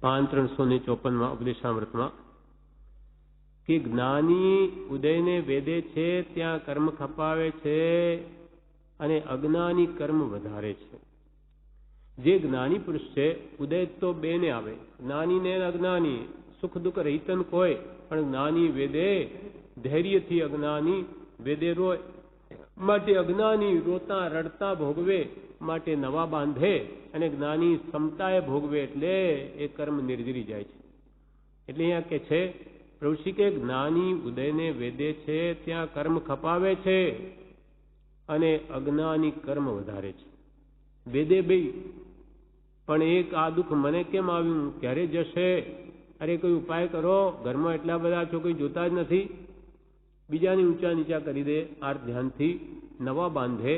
5354 ઉપદેશામૃતમાં કે જ્ઞાની ઉદયને વેદે છે ત્યાં કર્મ ખપાવે છે અને અજ્ઞાની કર્મ વધારે છે. જે જ્ઞાની પુરુષ છે, ઉદય તો બેને આવે, જ્ઞાની ને અજ્ઞાની, સુખ દુઃખ રહિતન કોઈ, પણ જ્ઞાની વેદે ધૈર્યથી, અજ્ઞાની વેદે રોય માટે અજ્ઞાની રોતા રડતા ભોગવે માટે નવા બાંધે, અને જ્ઞાની સમતાએ ભોગવે એટલે એ કર્મ નિર્જરી જાય છે. એટલે અહીંયા કે છે પ્રભુશ્રી કે જ્ઞાની ઉદયને વેદે છે ત્યાં કર્મ ખપાવે છે અને અજ્ઞાની કર્મ વધારે છે. વેદે બે, પણ એક આ દુઃખ મને કેમ આવ્યું, ક્યારે જશે, અરે કોઈ ઉપાય કરો, ઘરમાં એટલા બધા છો કોઈ જોતા જ નથી, બીજાની ઊંચા નીચા કરી દે, આ ધ્યાનથી નવા બાંધે,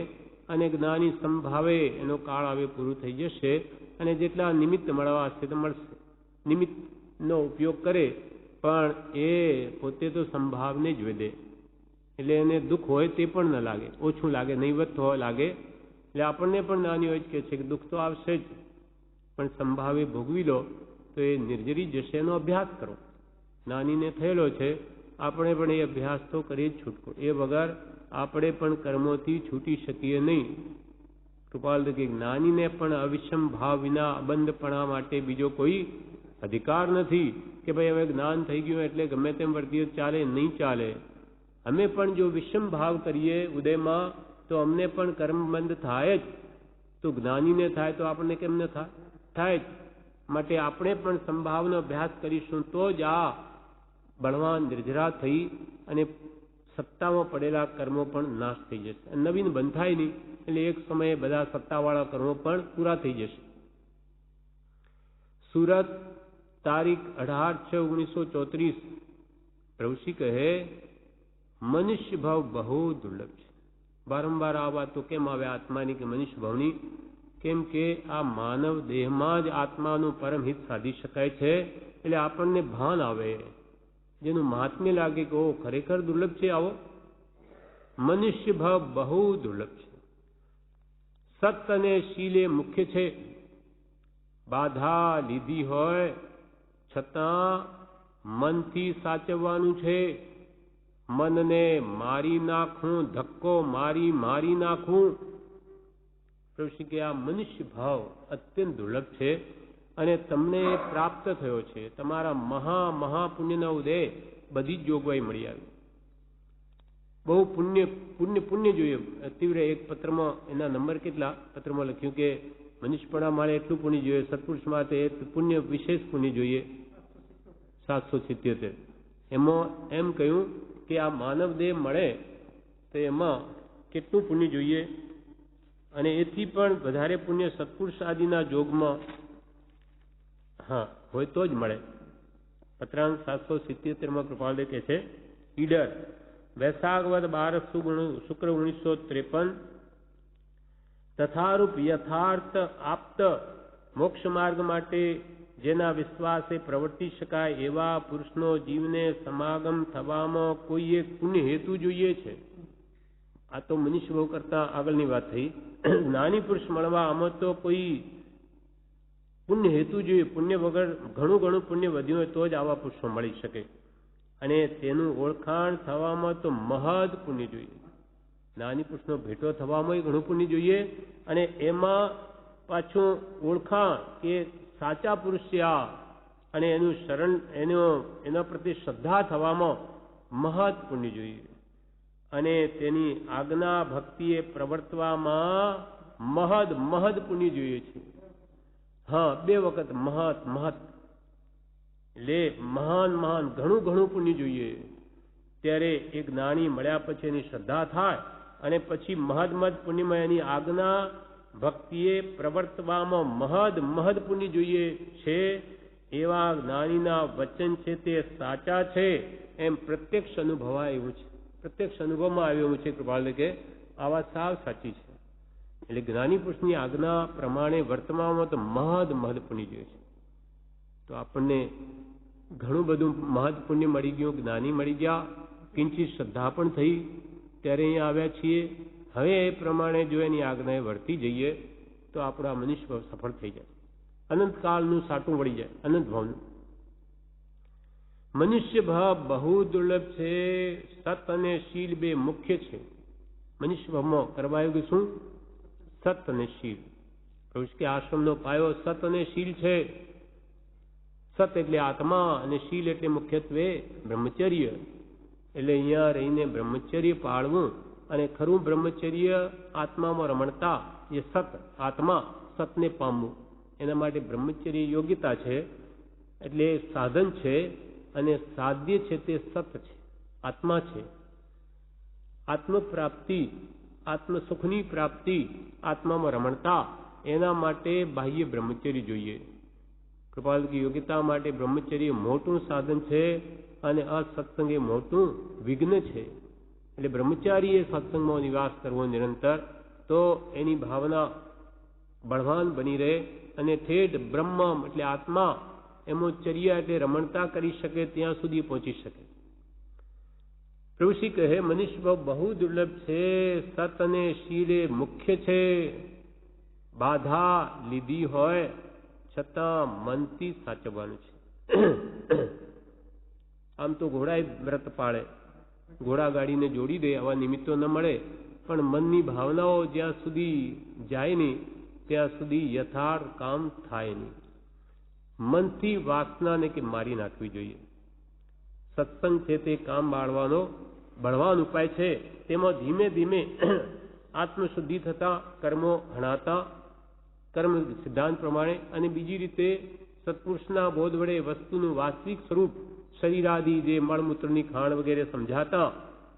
અને જ્ઞાની સંભાવે એનો કાળ આવે પૂરું થઈ જશે, અને જેટલા નિમિત્ત મળવા હશે તો મળશે. નિમિત્તનો ઉપયોગ કરે પણ એ પોતે તો સંભાવને જ વેદે, એટલે એને દુઃખ હોય તે પણ ન લાગે, ઓછું લાગે, નહીવત હોય લાગે. એટલે આપણને પણ નાની હોય જ કે છે કે દુઃખ તો આવશે જ, પણ સંભાવે ભોગવી લો તો એ નિર્જરી જશે. એનો અભ્યાસ કરો. નાનીને થયેલો છે, આપણે પણ એ અભ્યાસ તો કરીએ જ છૂટકો, એ વગર આપણે પણ કર્મોથી છૂટી શકીએ નહીં. કૃપાલ કે જ્ઞાનીને પણ અવિષમ ભાવ વિના અબંધપણા માટે બીજો કોઈ અધિકાર નથી કે ભાઈ હવે જ્ઞાન થઈ ગયું એટલે ગમે તેમ વર્તીએ ચાલે, નહીં ચાલે. અમે પણ જો વિષમ ભાવ કરીએ ઉદયમાં તો અમને પણ કર્મબંધ થાય જ. તો જ્ઞાનીને થાય તો આપણને કેમ ન થાય? થાય જ. માટે આપણે પણ સંભાવનો અભ્યાસ કરીશું તો જ આ બળવાન નિર્જરા થઈ અને સત્તામાં પડેલા કર્મો પણ નાશ થઈ જશે. નવીન બંધાય નહીં, એટલે એક સમયે બધા સત્તાવાળા કર્મો પણ પૂરા થઈ જશે. સુરત તારીખ 18/6/1934 પ્રભુશ્રી કહે મનુષ્ય ભાવ બહુ દુર્લભ છે. વારંવાર આ વાતો કેમ આવે આત્માની કે મનુષ્ય ભાવની? કેમ કે આ માનવ દેહમાં જ આત્માનું પરમ હિત સાધી શકાય છે. એટલે આપણને ભાન આવે, જેનું મહાત્મ્ય લાગે કે ઓ ખરેખર દુર્લભ છે. આવો મનુષ્ય ભાવ બહુ દુર્લભ છે. સત અને શીલે મુખ્ય છે. બાધા લીધી હોય છતાં મનથી સાચવવાનું છે. મનને મારી નાખું, ધક્કો મારી મારી નાખું. પ્રભુ કે આ મનુષ્ય ભાવ અત્યંત દુર્લભ છે અને તમને પ્રાપ્ત થયો છે. તમારા મહાપુણ્યના ઉદય બધી જ જોગવાઈ મળી આવી. બહુ પુણ્ય જોઈએ. તીવ્ર એક પત્રમાં એના નંબર કેટલા પત્રમાં લખ્યું કે મનુષ્યપણા માટે એટલું પુણ્ય જોઈએ, સત્પુરુષ માટે પુણ્ય વિશેષ પુણ્ય જોઈએ 777. એમાં એમ કહ્યું કે આ માનવ દેહ મળે તો એમાં કેટલું પુણ્ય જોઈએ, અને એથી પણ વધારે પુણ્ય સત્પુરુષ આદિના જોગમાં હોય તો જ મળે. પત્રાંક 777માં કૃપાલદે કહે છે ઈડર વૈશાખવદ 12 શુક્ર 1953 તથારૂપ યથાર્થ આપ્ત મોક્ષ માર્ગ માટે જેના વિશ્વાસે પ્રવર્તી શકાય એવા પુરુષનો જીવને સમાગમ થવામાં કોઈ એક પુણ્ય હેતુ જોઈએ છે. આ તો મનુષ્ય ભાવ કરતા આગળની વાત થઈ. જ્ઞાની પુરુષ મળવા આમાં તો કોઈ પુણ્ય હેતુ જોઈએ. પુણ્ય વગર ઘણું પુણ્ય વધ્યું હોય તો જ આવા પુરુષો મળી શકે. અને તેનું ઓળખાણ થવામાં તો મહદ પુણ્ય જોઈએ. જ્ઞાની પુરુષનો ભેટો થવામાં ઘણું પુણ્ય જોઈએ, અને એમાં પાછું ઓળખાણ કે સાચા પુરુષ છે આ, અને એનું શરણ એના પ્રત્યે શ્રદ્ધા થવામાં મહદ પુણ્ય જોઈએ. અને તેની આજ્ઞા ભક્તિએ પ્રવર્તવામાં મહદ પુણ્ય જોઈએ છે. બે વખત મહત એટલે મહાન ઘણું પુણ્ય જોઈએ. ત્યારે એ જ્ઞાની મળ્યા પછી એની શ્રદ્ધા થાય, અને પછી મહદ પુણ્યમાં એની આજ્ઞા ભક્તિએ પ્રવર્તવામાં મહદ પુણ્ય જોઈએ છે. એવા જ્ઞાનીના વચન છે તે સાચા છે એમ પ્રત્યક્ષ અનુભવાય એવું છે. પ્રત્યક્ષ અનુભવમાં આવ્યું છે કૃપાલ કે આ વાત સાવ સાચી છે. એટલે જ્ઞાની પુરુષની આજ્ઞા પ્રમાણે વર્તવામાં તો મહદ પુણ્ય જોઈએ છે. તો આપણને ઘણું બધું મહદ પુણ્ય મળી ગયું, જ્ઞાની મળી ગયા, કિંચિત શ્રદ્ધા પણ થઈ, ત્યારે અહીંયા આવ્યા છીએ. હવે એ પ્રમાણે જો એની આજ્ઞાએ વર્તી જઈએ તો આપણો આ મનુષ્ય સફળ થઈ જાય. અનંતકાળનું સાટું વળી જાય, અનંત ભાવનું. મનુષ્ય ભાવ બહુ દુર્લભ છે. સત અને શીલ બે મુખ્ય છે. મનુષ્ય ભાવમાં કરવાયું કે શું? સત અને શીલ. કે આશ્રમનો પાયો સત અને શીલ છે. સત એટલે આત્મા અને શીલ એટલે મુખ્યત્વે બ્રહ્મચર્ય. એટલે અહીંયા રહીને બ્રહ્મચર્ય પાળવું અને ખરું બ્રહ્મચર્ય આત્મામાં રમણતા, એ સત આત્મા સતને પામવું, એના માટે બ્રહ્મચર્ય યોગ્યતા છે. એટલે સાધન છે અને સાધ્ય છે તે સત છે, આત્મા છે. આત્મપ્રાપ્તિ, આત્મસુખની પ્રાપ્તિ, આત્મામાં રમણતા, એના માટે બાહ્ય બ્રહ્મચર્ય જોઈએ. કૃપાલકી યોગ્યતા માટે બ્રહ્મચર્ય મોટું સાધન છે અને અસત્સંગ એ મોટું વિઘ્ન છે. એટલે બ્રહ્મચારીએ સત્સંગમાં નિવાસ કરવો નિરંતર, તો એની ભાવના બળવાન બની રહે અને ઠેઠ બ્રહ્મ એટલે આત્મા એમાં ચર્યા એટલે રમણતા કરી શકે, ત્યાં સુધી પહોંચી શકે. પ્રભુશ્રી કહે મનુષ્ય ભાવ બહુ દુર્લભ છે. સત અને શીલે મુખ્ય છે. બાધા લીધી હોય છતાં મનથી સાચવવાનું છે. આમ તો ઘોડાએ વ્રત પાળે, ઘોડા ગાડીને જોડી દે, આવા નિમિત્તો ન મળે, પણ મનની ભાવનાઓ જ્યાં સુધી જાય નહીં ત્યાં સુધી યથાર્થ કામ થાય નહીં. મનથી વાસનાને કે મારી નાખવી જોઈએ. સત્સંગ છે તે કામ બાળવાનો બળવાન ઉપાય છે. તેમાં ધીમે ધીમે આત્મશુદ્ધિ થતા, કર્મો હણાતા, કર્મ સિદ્ધાંત પ્રમાણે, અને બીજી રીતે સત્પુરુષના બોધ વડે વસ્તુનું વાસ્તવિક સ્વરૂપ શરીરાદિ જે મળમૂત્રની ખાણ વગેરે સમજાતા,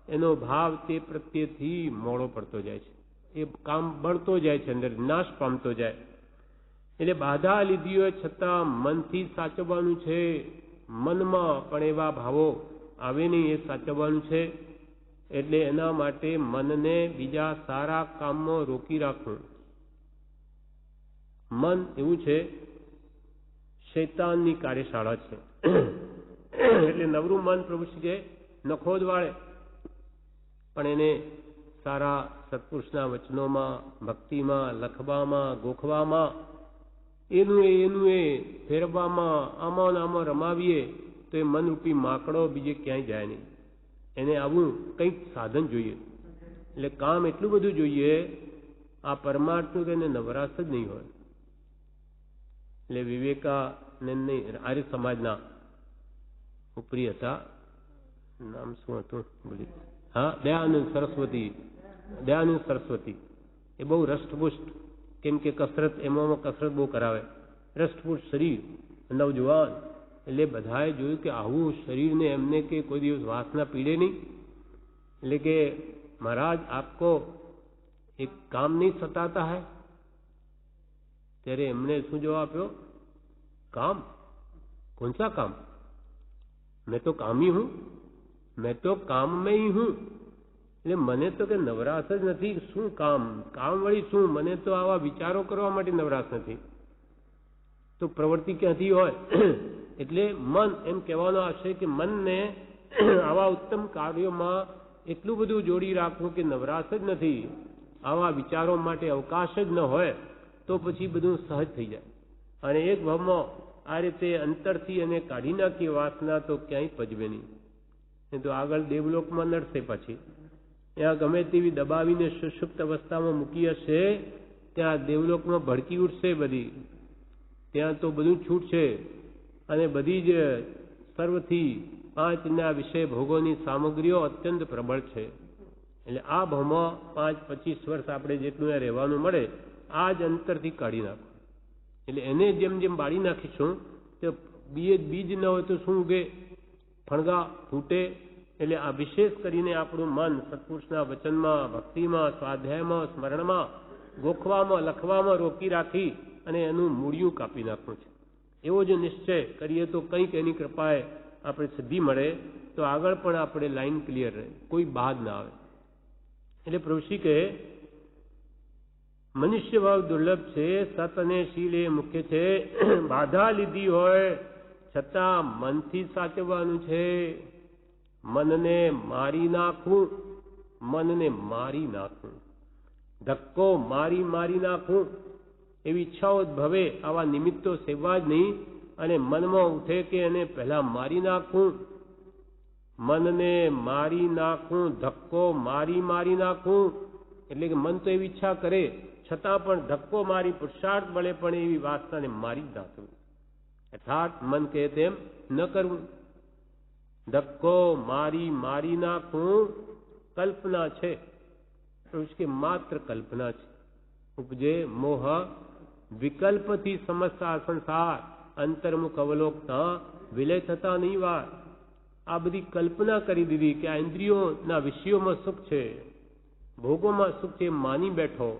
એનો ભાવ તે પ્રત્યેથી મોડો પડતો જાય છે. એ કામ બળતો જાય છે, અંદર નાશ પામતો જાય. એટલે બાધા લીધી હોય છતાં મનથી સાચવવાનું છે. મનમાં પણ એવા ભાવો આવે નહીં, એ સાચવવાનું છે. એટલે એના માટે મનને બીજા સારા કામમાં રોકી રાખવું. મન એવું છે, શૈતાનની કાર્યશાળા છે. એટલે નવરું મન પ્રભુશ્રી કે નખો જ વાળે, પણ એને સારા સત્પુરુષના વચનોમાં, ભક્તિમાં, લખવામાં, ગોખવામાં, એનું એ ફેરવામાં, આમાં આમાં રમાવીએ તો એ મનરૂપી માકડો બીજે ક્યાંય જાય નહીં. એને આવું કંઈક સાધન જોઈએ. એટલે કામ એટલું બધું જોઈએ, આ પરમાર્થનું તેને નવરાશ જ નહીં હોય. એટલે વિવેકાનંદ આર્ય સમાજના ઉપરી હતા, નામ શું હતું બોલી, હા, દયાનંદ સરસ્વતી. એ બહુ રષ્ટપુષ્ટ, કેમ કે કસરત, એમાં કસરત બહુ કરાવે, રષ્ટપુષ્ટ શરીર, નવજવાન. એટલે બધાએ જોયું કે આવું શરીરને એમને કે કોઈ દિવસ વાસના પીડે નહીં. એટલે કે મહારાજ આપકો એક કામ નહીં સતાતા હૈ? ત્યારે એમને શું જવાબ આપ્યો? કામ? कौन सा काम? मैं तो कामी हूं, मैं तो काम में ही हूं. એટલે મને તો કે નવરાશ જ નથી. શું કામ વળી શું? મને તો આવા વિચારો કરવા માટે નવરાશ નથી. તો પ્રવૃત્તિ ક્યાંથી હોય? એટલે મન, એમ કહેવાનો આશય કે મનને આવા ઉત્તમ કાર્યોમાં એટલું બધું જોડી રાખવું કે નવરાશ જ નથી. આવા વિચારો માટે અવકાશ જ ન હોય તો પછી બધું સહજ થઈ જાય. અને એક ભાવમાં આ રીતે અંતરથી એને કાઢી નાખી વાસના, તો ક્યાંય પજવે નહીં. એ તો આગળ દેવલોકમાં નડશે. પછી ત્યાં ગમે તેવી દબાવીને સુષુપ્ત અવસ્થામાં મૂકી હશે, ત્યાં દેવલોકમાં ભડકી ઉઠશે બધી. ત્યાં તો બધું છૂટ છે અને બધી જ સર્વથી પાંચના વિષય ભોગોની સામગ્રીઓ અત્યંત પ્રબળ છે. એટલે આ ભાવમાં 5-25 વર્ષ આપણે જેટલું રહેવાનું મળે, આ જ અંતરથી કાઢી નાખો. એટલે એને જેમ જેમ બાળી નાખીશું તો બીજ ન હોય તો શું ઉગે? ફણગા ફૂટે. એટલે આ વિશેષ કરીને આપણું મન સત્પુરુષના વચનમાં, ભક્તિમાં, સ્વાધ્યાયમાં, સ્મરણમાં, ગોખવામાં, લખવામાં રોકી રાખી અને એનું મૂળિયું કાપી નાખવું છે. એવો જો નિશ્ચય કરીએ તો કંઈક એની કૃપાએ આપણે સિદ્ધિ મળે, તો આગળ પણ આપણે લાઈન ક્લિયર રહે, કોઈ બાદ ના આવે. એટલે પ્રભુશ્રી કહે મનુષ્ય ભાવ દુર્લભ છે. સત અને શીલ એ મુખ્ય છે. બાધા લીધી હોય છતાં મનથી સાચવવાનું છે. મનને મારી નાખવું, ધક્કો મારી નાખવું, એવી ઈચ્છાઓ ભવે આવા નિમિત્તો સેવા જ નહીં. અને મનમાં ઉઠે કે એને પહેલા મારી નાખું, મનને મારી નાખું, ધક્કો મારી નાખું. એટલે કે મન તો એવી ઈચ્છા કરે છતાં પણ ધક્કો મારી પુરુષાર્થ બળે પણ એવી વાસનાને મારી જ નાખવું. અર્થાત મન કહે તેમ ન કરવું. ધક્કો મારી નાખું કલ્પના છે, કે માત્ર કલ્પના છે. ઉપજે મોહ વિકલ્પથી સમસ્ત આ સંસાર, અંતર્મુખ અવલોકતા વિલય થતા નહીં વાર. આ બધી કલ્પના કરી દીધી કે આ ઇન્દ્રિયોના વિષયોમાં સુખ છે, ભોગોમાં સુખ છે, માની બેઠો.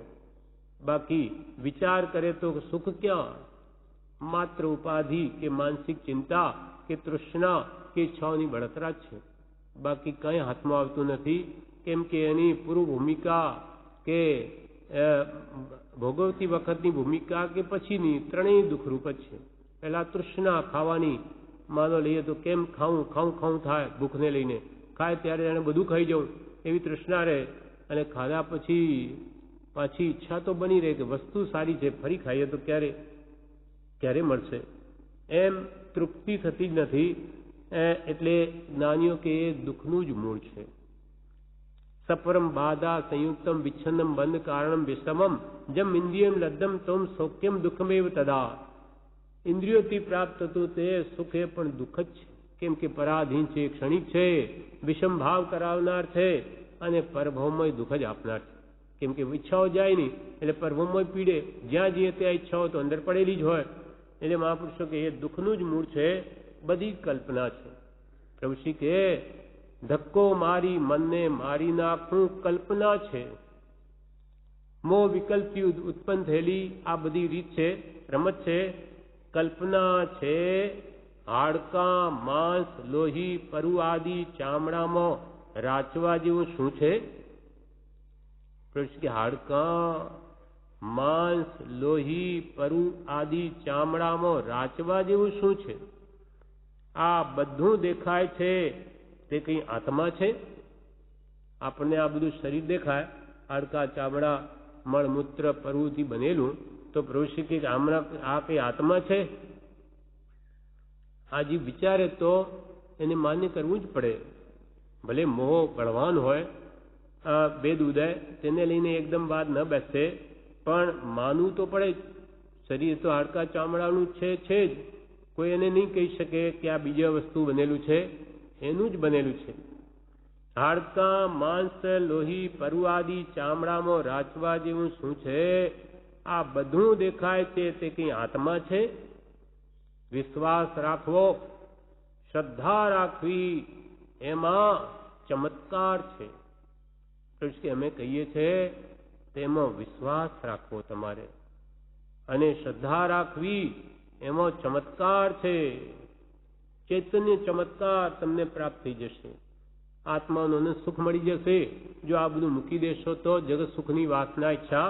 બાકી વિચાર કરે તો સુખ ક્યાં? માત્ર ઉપાધિ કે માનસિક ચિંતા કે તૃષ્ણા કે ઈચ્છાઓની બળતરા છે. બાકી કંઈ હાથમાં આવતું નથી. કેમ કે એની પૂર્વ ભૂમિકા કે ભોગવતી વખતની ભૂમિકા કે પછીની ત્રણેય દુઃખરૂપ જ છે. પહેલા તૃષ્ણા ખાવાની, માનો લઈએ તો કેમ ખાવું થાય, ભૂખને લઈને ખાય ત્યારે એને બધું ખાઈ જવું એવી તૃષ્ણા રહે. અને ખાધા પછી પાછી ઈચ્છા તો બની રહે કે વસ્તુ સારી છે, ફરી ખાઈએ તો ક્યારે મળશે, એમ તૃપ્તિ થતી જ નથી. એટલે જ્ઞાનીઓ કે એ દુઃખનું જ મૂળ છે. સપરમ બાધા સંયુક્તમ વિચ્છન્નમ બંધ કારણમ વિષમમ જમ ઇન્દ્રિયમ લબ્ધમ તમ સૌખ્યમ દુઃખમેવ તદા. ઇન્દ્રિયોથી પ્રાપ્ત થતું તે સુખ એ પણ દુઃખ જ છે. કેમ કે પરાધીન છે, ક્ષણિક છે, વિષમ ભાવ કરાવનાર છે અને પરભવમય દુઃખ જ આપનાર છે. કેમ કે ઈચ્છાઓ જાય નહીં એટલે પરભવમય પીડે. જ્યાં જઈએ ત્યાં ઈચ્છાઓ તો અંદર પડેલી જ હોય. એટલે મહાપુરુષો કે એ દુઃખનું જ મૂળ છે, બધી કલ્પના છે. પ્રભુ શ્રી કે ધક્કો મારી મનને મારી નાખું કલ્પના છે. મોહ વિકલ્પથી ઉત્પન્ન થયેલી આ બધી રીત છે, રમત છે, કલ્પના છે. હાડકાં, માંસ, લોહી, પરુ આદિ ચામડામાં રાચવા જેવું શું છે? કે હાડકાં, માંસ, લોહી, પરુ આદિ ચામડામાં રાચવા જેવું શું છે? આ બધું દેખાય છે તે કઈ આત્મા છે? આપણને આ બધું શરીર દેખાય, હાડકાં, ચામડા, મળમૂત્ર, પરુથી બનેલું, તો પ્રભુ શ્રી કે આ કઈ આત્મા છે? આ જીવ વિચારે તો એને માન્ય કરવું જ પડે. ભલે મોહ બળવાન હોય, ભેદ ઉદય તેને લઈને એકદમ વાત ન બેસે, પણ માનવું તો પડે જ. શરીર તો હાડકા ચામડાનું છે જ. કોઈ એને નહીં કહી શકે કે આ બીજા વસ્તુ બનેલું છે, એનું જ બનેલું છે. હાડકા, માંસ, લોહી, પરુ આદિ ચામડામાં રાચવા જેવું શું છે? આ બધું દેખાય છે તે કઈ આત્મા છે? વિશ્વાસ રાખવો, શ્રદ્ધા રાખવી, એમાં ચમત્કાર છે. અમે કહીએ છીએ તેમાં વિશ્વાસ રાખવો તમારે, અને શ્રદ્ધા રાખવી, એમાં ચમત્કાર છે. ચૈતન્ય ચમત્કાર તમને પ્રાપ્ત થઈ જશે. આત્માનું સુખ મળી જશે જો આ બધું મૂકી દેશો તો. જગત સુખની વાસના, ઈચ્છા.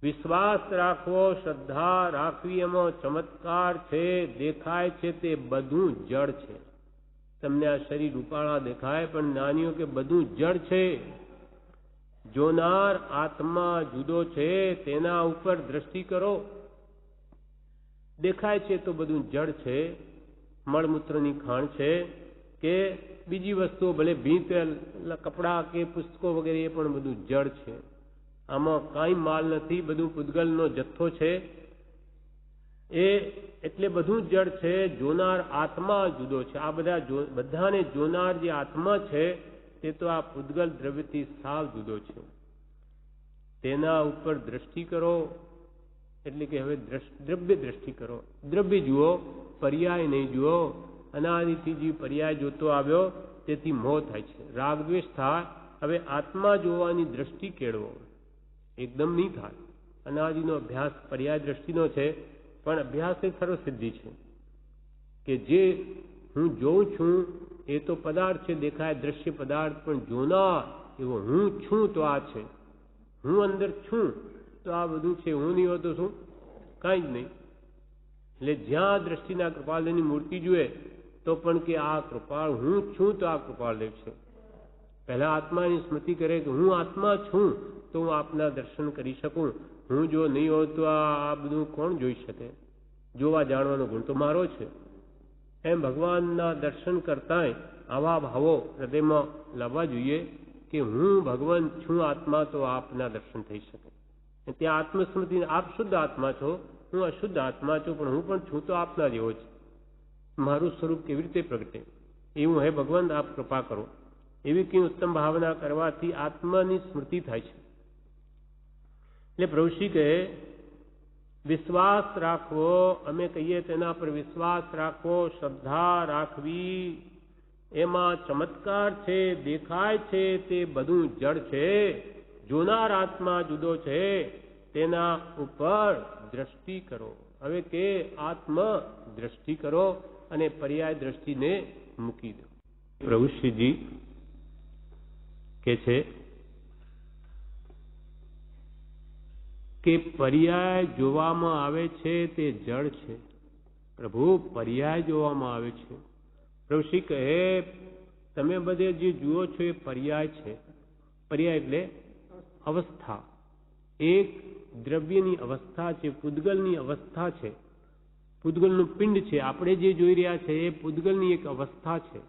વિશ્વાસ રાખવો, શ્રદ્ધા રાખવી, એમાં ચમત્કાર છે. દેખાય છે તે બધું જડ છે. તમને આ શરીર રૂપાળા દેખાય, પણ જ્ઞાનીઓ કે બધું જડ છે. જોનાર આત્મા જુદો છે, તેના ઉપર દ્રષ્ટિ કરો. દેખાય છે તો બધું જડ છે. મળમૂત્રની ખાણ છે કે બીજી વસ્તુઓ, ભલે ભીંત, કપડાં કે પુસ્તકો વગેરે, એ પણ બધું જડ છે. આમાં કાંઈ માલ નથી, બધું પૂતગલનો જથ્થો છે. એ એટલે બધું જડ છે. જોનાર આત્મા જુદો છે. આ બધાને જોનાર જે આત્મા છે તે તો આ પૂતગલ દ્રવ્યથી સાવ જુદો છે. તેના ઉપર દ્રષ્ટિ કરો. એટલે કે હવે દ્રવ્ય દ્રષ્ટિ કરો. દ્રવ્ય જુઓ, પર્યાય નહીં જુઓ. અનાદિથી જે પર્યાય જોતો આવ્યો તેથી મોહ થાય છે, રાગ દ્વેષ થાય. હવે આત્મા જોવાની દ્રષ્ટિ કેળવો. એકદમ નહીં થાય. અનાદિનો અભ્યાસ પર્યાય દ્રષ્ટિનો છે, પણ અભ્યાસ એ સર્વસિદ્ધિ છે. કે જે હું જોઉં છું એ તો પદાર્થ છે, દેખાય દ્રશ્ય પદાર્થ, પણ જોનાર એવો હું છું તો આ છે. હું અંદર છું તો આ બધું છે. હું નહીં હોતો શું? કાંઈ જ નહીં. એટલે જ્યાં દ્રષ્ટિના કૃપાલદેવની મૂર્તિ જુએ તો પણ કે આ કૃપાળ હું છું તો આ કૃપાળદેવ છે. પહેલા આત્માની સ્મૃતિ કરે કે હું આત્મા છું તો હું આપના દર્શન કરી શકું. હું જો નહીં હોઉં તો આ બધું કોણ જોઈ શકે? જોવા જાણવાનો ગુણ તો મારો છે. એમ ભગવાનના દર્શન કરતાંય આવા ભાવો હૃદયમાં લાવવા જોઈએ કે હું ભગવાન છું આત્મા, તો આપના દર્શન થઈ શકે. ત્યાં આત્મસ્મૃતિ, આપ શુદ્ધ આત્મા છો, હું અશુદ્ધ આત્મા છું, પણ હું પણ છું તો આપના જેવો જ. મારું સ્વરૂપ કેવી રીતે પ્રગટે? એવું હે ભગવાન, આપ કૃપા કરો. એવી કઈ ઉત્તમ ભાવના કરવાથી આત્માની સ્મૃતિ થાય છે. એટલે પ્રભુશ્રી કહે વિશ્વાસ રાખવો, અમે કહીએ તેના પર વિશ્વાસ રાખવો, શ્રદ્ધા રાખવી. એમાં ચમત્કાર છે, દેખાય છે તે બધું જડ છે. જોનાર આત્મા જુદો છે, તેના ઉપર દ્રષ્ટિ કરો. હવે કે આત્મ દ્રષ્ટિ કરો અને પર્યાય દ્રષ્ટિને મૂકી દો. પ્રભુશ્રીજી કે છે કે પર્યાય જોવામાં આવે છે તે જળ છે. પ્રભુ, પર્યાય જોવામાં આવે છે. પ્રભુશ્રી કહે તમે બધે જે જુઓ છો એ પર્યાય છે. પર્યાય એટલે અવસ્થા. એક દ્રવ્યની અવસ્થા છે, પૂદગલની અવસ્થા છે, પૂદગલનું પિંડ છે. આપણે જે જોઈ રહ્યા છે એ પૂદગલની એક અવસ્થા છે.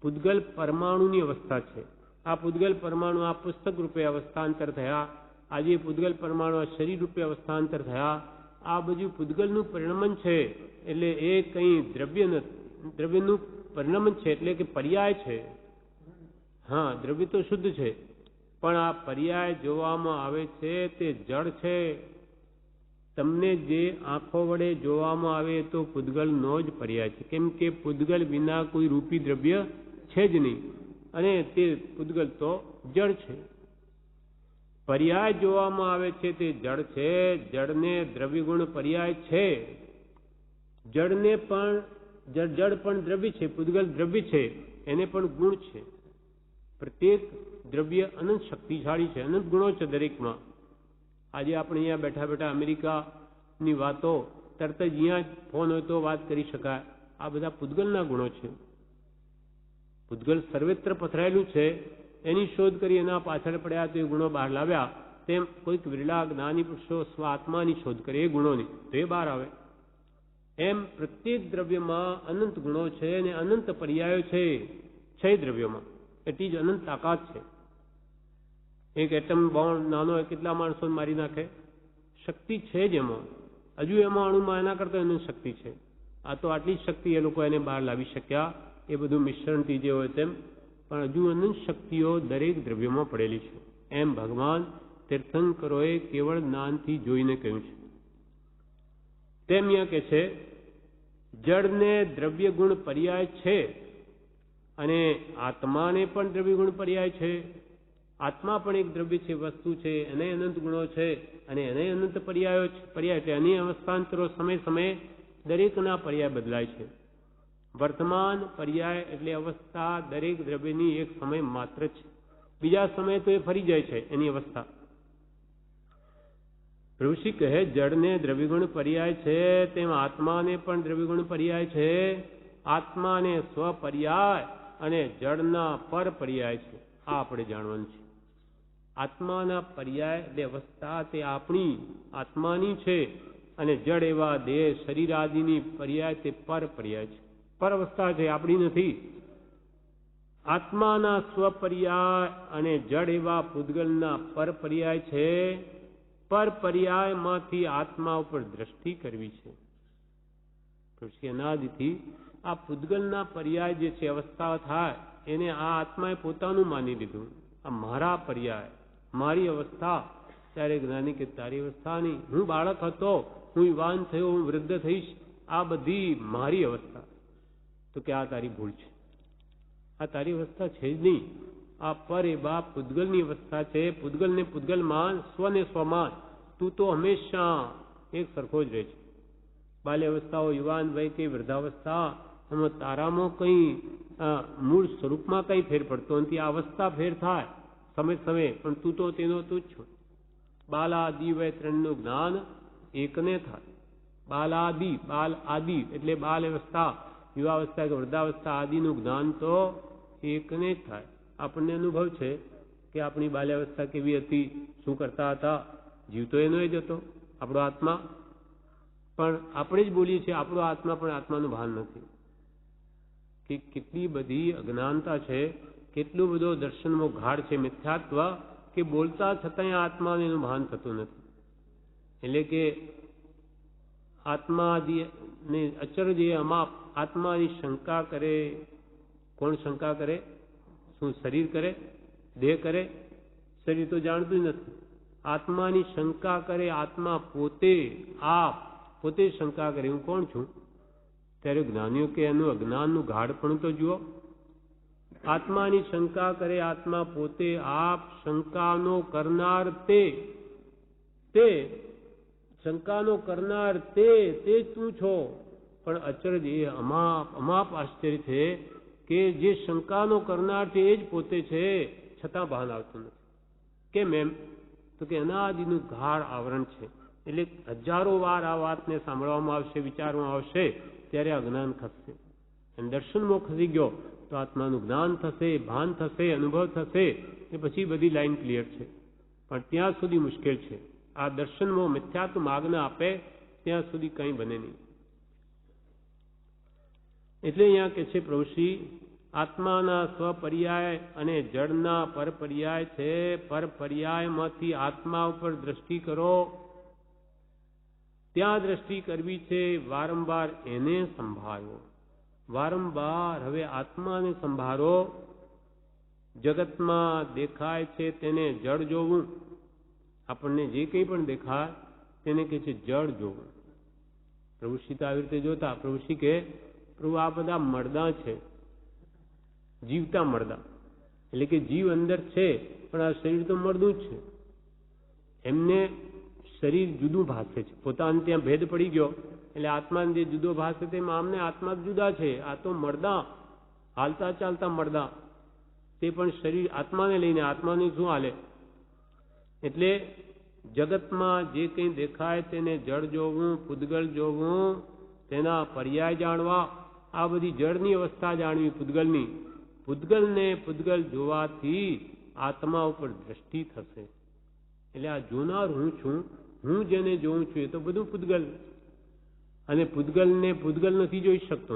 પૂદગલ પરમાણુની અવસ્થા છે. આ પૂદગલ પરમાણુ આ પુસ્તક રૂપે અવસ્થાંતર થયા, આજે પૂદગલ પરમાણુ આ શરીર રૂપે અવસ્થાંતર થયા. આ બધું પૂદગલનું પરિણમન છે. એટલે એ કંઈ દ્રવ્યનું પરિણમન છે, એટલે કે પર્યાય છે. હા, દ્રવ્ય તો શુદ્ધ છે, પણ આ પર્યાય જોવામાં આવે છે તે જળ છે. તમને જે આંખો વડે જોવામાં આવે તો પૂદગલનો જ પર્યાય છે. કેમ કે પૂદગલ વિના કોઈ રૂપી દ્રવ્ય છે જ નહીં, અને તે પૂદગલ તો જળ છે. પર્યાય જોવામાં આવે છે તે જળ છે. જળને દ્રવ્યગુણ પર્યાય છે. જળને પણ જળ પણ દ્રવ્ય છે, પૂદગલ દ્રવ્ય છે, એને પણ ગુણ છે. પ્રત્યેક દ્રવ્ય અનંત શક્તિશાળી છે, અનંત ગુણો છે દરેકમાં. આજે આપણે અહીંયા બેઠા બેઠા અમેરિકાની વાતો તરત જ અહીંયા ફોન હોય તો વાત કરી શકાય. આ બધા પૂદગલના ગુણો છે. પૂદગલ સર્વત્ર પથરાયેલું છે, એની શોધ કરી એના પાછળ પડ્યા તો એ ગુણો બહાર લાવ્યા. તેમ કોઈક વિરલા જ્ઞાની પુરુષો સ્વ આત્માની શોધ કરે એ ગુણોની, તો એ બહાર આવે. એમ પ્રત્યેક દ્રવ્યમાં અનંત ગુણો છે અને અનંત પર્યાયો છે દ્રવ્યોમાં. એટલી જ અનંત તાકાત છે. એક એટમ બોમ્બ નાનો કેટલા માણસોને મારી નાખે? શક્તિ છે જ એમાં. હજુ એમાં અણુમાં એના કરતાં અનંત શક્તિ છે. આ તો આટલી જ શક્તિ એ લોકો એને બહાર લાવી શક્યા, એ બધું મિશ્રણથી જે હોય તેમ. પણ હજુ અનંત શક્તિઓ દરેક દ્રવ્યમાં પડેલી છે. એમ ભગવાન તીર્થંકરોએ કેવળ જ્ઞાનથી જોઈને કહ્યું છે. તેમ અહીંયા કે છે જળને દ્રવ્ય ગુણ પર્યાય છે અને આત્માને પણ દ્રવ્ય ગુણ પર્યાય છે. આત્મા પણ એક દ્રવ્ય છે, વસ્તુ છે, એને અનંત ગુણો છે અને એને અનંત પર્યાયો છે. પર્યાય એટલે અન્ય અવસ્થાંતરો સમય સમયે દરેકના પર્યાય બદલાય છે. વર્તમાન પર્યાય એટલે અવસ્થા દરેક દ્રવ્યની એક સમય માત્ર છે. બીજા સમયે તો એ ફરી જાય છે એની અવસ્થા. ઋષિ કહે જળને દ્રવ્યગુણ પર્યાય છે, તેમ આત્માને પણ દ્રવ્યગુણ પર્યાય છે. આત્માને સ્વપર્યાય અને જળના પર પર્યાય છે. આ આપણે જાણવાનું છે. આત્માના પર્યાય એટલે અવસ્થા તે આપણી આત્માની છે, અને જળ એવા દેહ શરીર આદિની પર્યાય તે પર પર્યાય છે. પર અવસ્થા છે, આપણી નથી. આત્માના સ્વપર્યાય અને જળ એવા પૂદગલના પર પર્યાય છે. પર પર્યાયમાંથી આત્મા ઉપર દ્રષ્ટિ કરવી છે. પછી અનાદિથી આ પૂદગલના પર્યાય જે છે અવસ્થા થાય એને આ આત્માએ પોતાનું માની લીધું. આ મારા પર્યાય, મારી અવસ્થા. ત્યારે જ્ઞાની કે તારી અવસ્થા નહીં, હું બાળક હતો, હું યુવાન થયો, હું વૃદ્ધ થઈશ, આ બધી મારી અવસ્થા. તો કે આ તારી ભૂલ છે. આ તારી અવસ્થા છે જ નહીં. આ પર એ બાપ પૂદગલની અવસ્થા છે. પૂદગલને પૂદગલ માન, સ્વને સ્વમાન. તું તો હંમેશા એક સરખો જ રહે છે. બાલ્ય અવસ્થા હોય, યુવાન વય કે વૃદ્ધાવસ્થા, એમાં તારામાં કંઈ મૂળ સ્વરૂપમાં કંઈ ફેર પડતો નથી. આ અવસ્થા ફેર થાય સમય સમયે, પણ તું તો તેનો તું જ છો. બાલાદિ વય ત્રણનું જ્ઞાન એકને થાય. બાલાદિ, બાલ આદિ એટલે બાલ અવસ્થા, યુવાવસ્થા કે વૃદ્ધાવસ્થા આદિનું જ્ઞાન તો એકને જ થાય. આપણને અનુભવ છે કે આપણી બાલ્યાવસ્થા કેવી હતી, શું કરતા હતા, જીવ તો એનો જ હતો, આપણો આત્મા. પણ આપણે જ બોલીએ છીએ આપણો આત્મા, પણ આત્માનું ભાન નથી. કે કેટલી બધી અજ્ઞાનતા છે, કેટલું બધો દર્શનનો ગાઢ છે મિથ્યાત્વ, કે બોલતા છતાંય આત્માને એનું ભાન થતું નથી. એટલે કે આત્માને અચર જે અમાપ, આત્માની શંકા કરે. કોણ શંકા કરે? શું શરીર કરે? દેહ કરે? શરીર તો જાણતું જ નથી. આત્માની શંકા કરે આત્મા પોતે, આપ પોતે શંકા કરે હું કોણ છું. ત્યારે જ્ઞાનીઓ કે એનું અજ્ઞાનનું ગાઢપણું તો જુઓ. આત્માની શંકા કરે આત્મા પોતે, આપ શંકાનો કરનાર તે શંકાનો કરનાર તે તું છો. પણ અચરજ એ અમાપ આશ્ચર્ય છે કે જે શંકાનો કરનાર છે એ જ પોતે છે, છતાં ભાન આવતું નથી. કેમ એમ? તો કે અનાદિનું ગાઢ આવરણ છે. એટલે હજારો વાર આ વાતને સાંભળવામાં આવશે, વિચારવામાં આવશે, ત્યારે આ જ્ઞાન ખસશે. અને દર્શનમાં ખસી ગયો તો આત્માનું જ્ઞાન થશે, ભાન થશે, અનુભવ થશે, એ પછી બધી લાઈન ક્લિયર છે. પણ ત્યાં સુધી મુશ્કેલ છે. આ દર્શનમાં મિથ્યાત્વ આજ્ઞા આપે ત્યાં સુધી કંઈ બને નહીં. એટલે અહીંયા કે છે પ્રભુશ્રી, આત્માના સ્વપર્યાય અને જળના પરપર્યાય છે. પરપર્યાયમાંથી આત્મા ઉપર દ્રષ્ટિ કરો, ત્યાં દ્રષ્ટિ કરવી છે. વારંવાર એને સંભાળો, વારંવાર હવે આત્માને સંભાળો. જગતમાં દેખાય છે તેને જળ જોવું, આપણને જે કંઈ પણ દેખાય તેને કહે છે જળ જોવું. પ્રભુશ્રી તો આવી રીતે જોતા. પ્રભુશ્રી કે પ્રભુ આ બધા મળદા છે, જીવતા મળદા. એટલે કે જીવ અંદર છે પણ આ શરીર તો મળદું જ છે. એમને શરીર જુદું ભાસે છે, પોતાને ત્યાં ભેદ પડી ગયો એટલે આત્માને જે જુદો ભાસે તેમાં આમને આત્મા જુદા છે. આ તો મળદા, હાલતા ચાલતા મળદા, તે પણ શરીર આત્માને લઈને, આત્માને શું હાલે. એટલે જગતમાં જે કંઈ દેખાય તેને જળ જોવું, પૂતગલ જોવું, તેના પર્યાય જાણવા. આ બધી જળની અવસ્થા જાણવી, પૂતગલની. પૂતગલને પૂતગલ જોવાથી આત્મા ઉપર દ્રષ્ટિ થશે. એટલે આ જોનાર હું છું, હું જેને જોઉં છું એ તો બધું પૂતગલ. અને પૂતગલને પૂતગલ નથી જોઈ શકતો,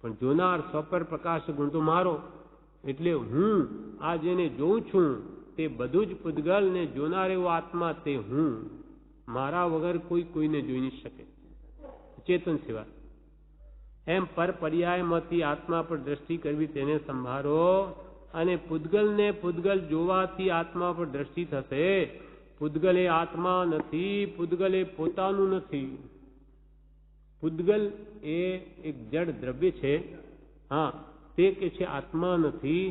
પણ જોનાર સ્વપર પ્રકાશ ગુણ તો મારો. એટલે હું આ જેને જોઉં છું તે બધું જ પૂતગલ, ને જોનાર એવો આત્મા તે હું. મારા વગર કોઈ કોઈને જોઈ નહીં શકે ચેતન સિવાય. એમ પર પર્યાયમાંથી આત્મા પર દ્રષ્ટિ કરવી, તેને સંભાળો. અને પૂતગલને પૂતગલ જોવાથી આત્મા પર દ્રષ્ટિ થશે. પૂતગલ એ આત્મા નથી, પૂતગલ એ પોતાનું નથી. પૂતગલ એ એક જડ દ્રવ્ય છે, હા, તે કે છે આત્મા નથી.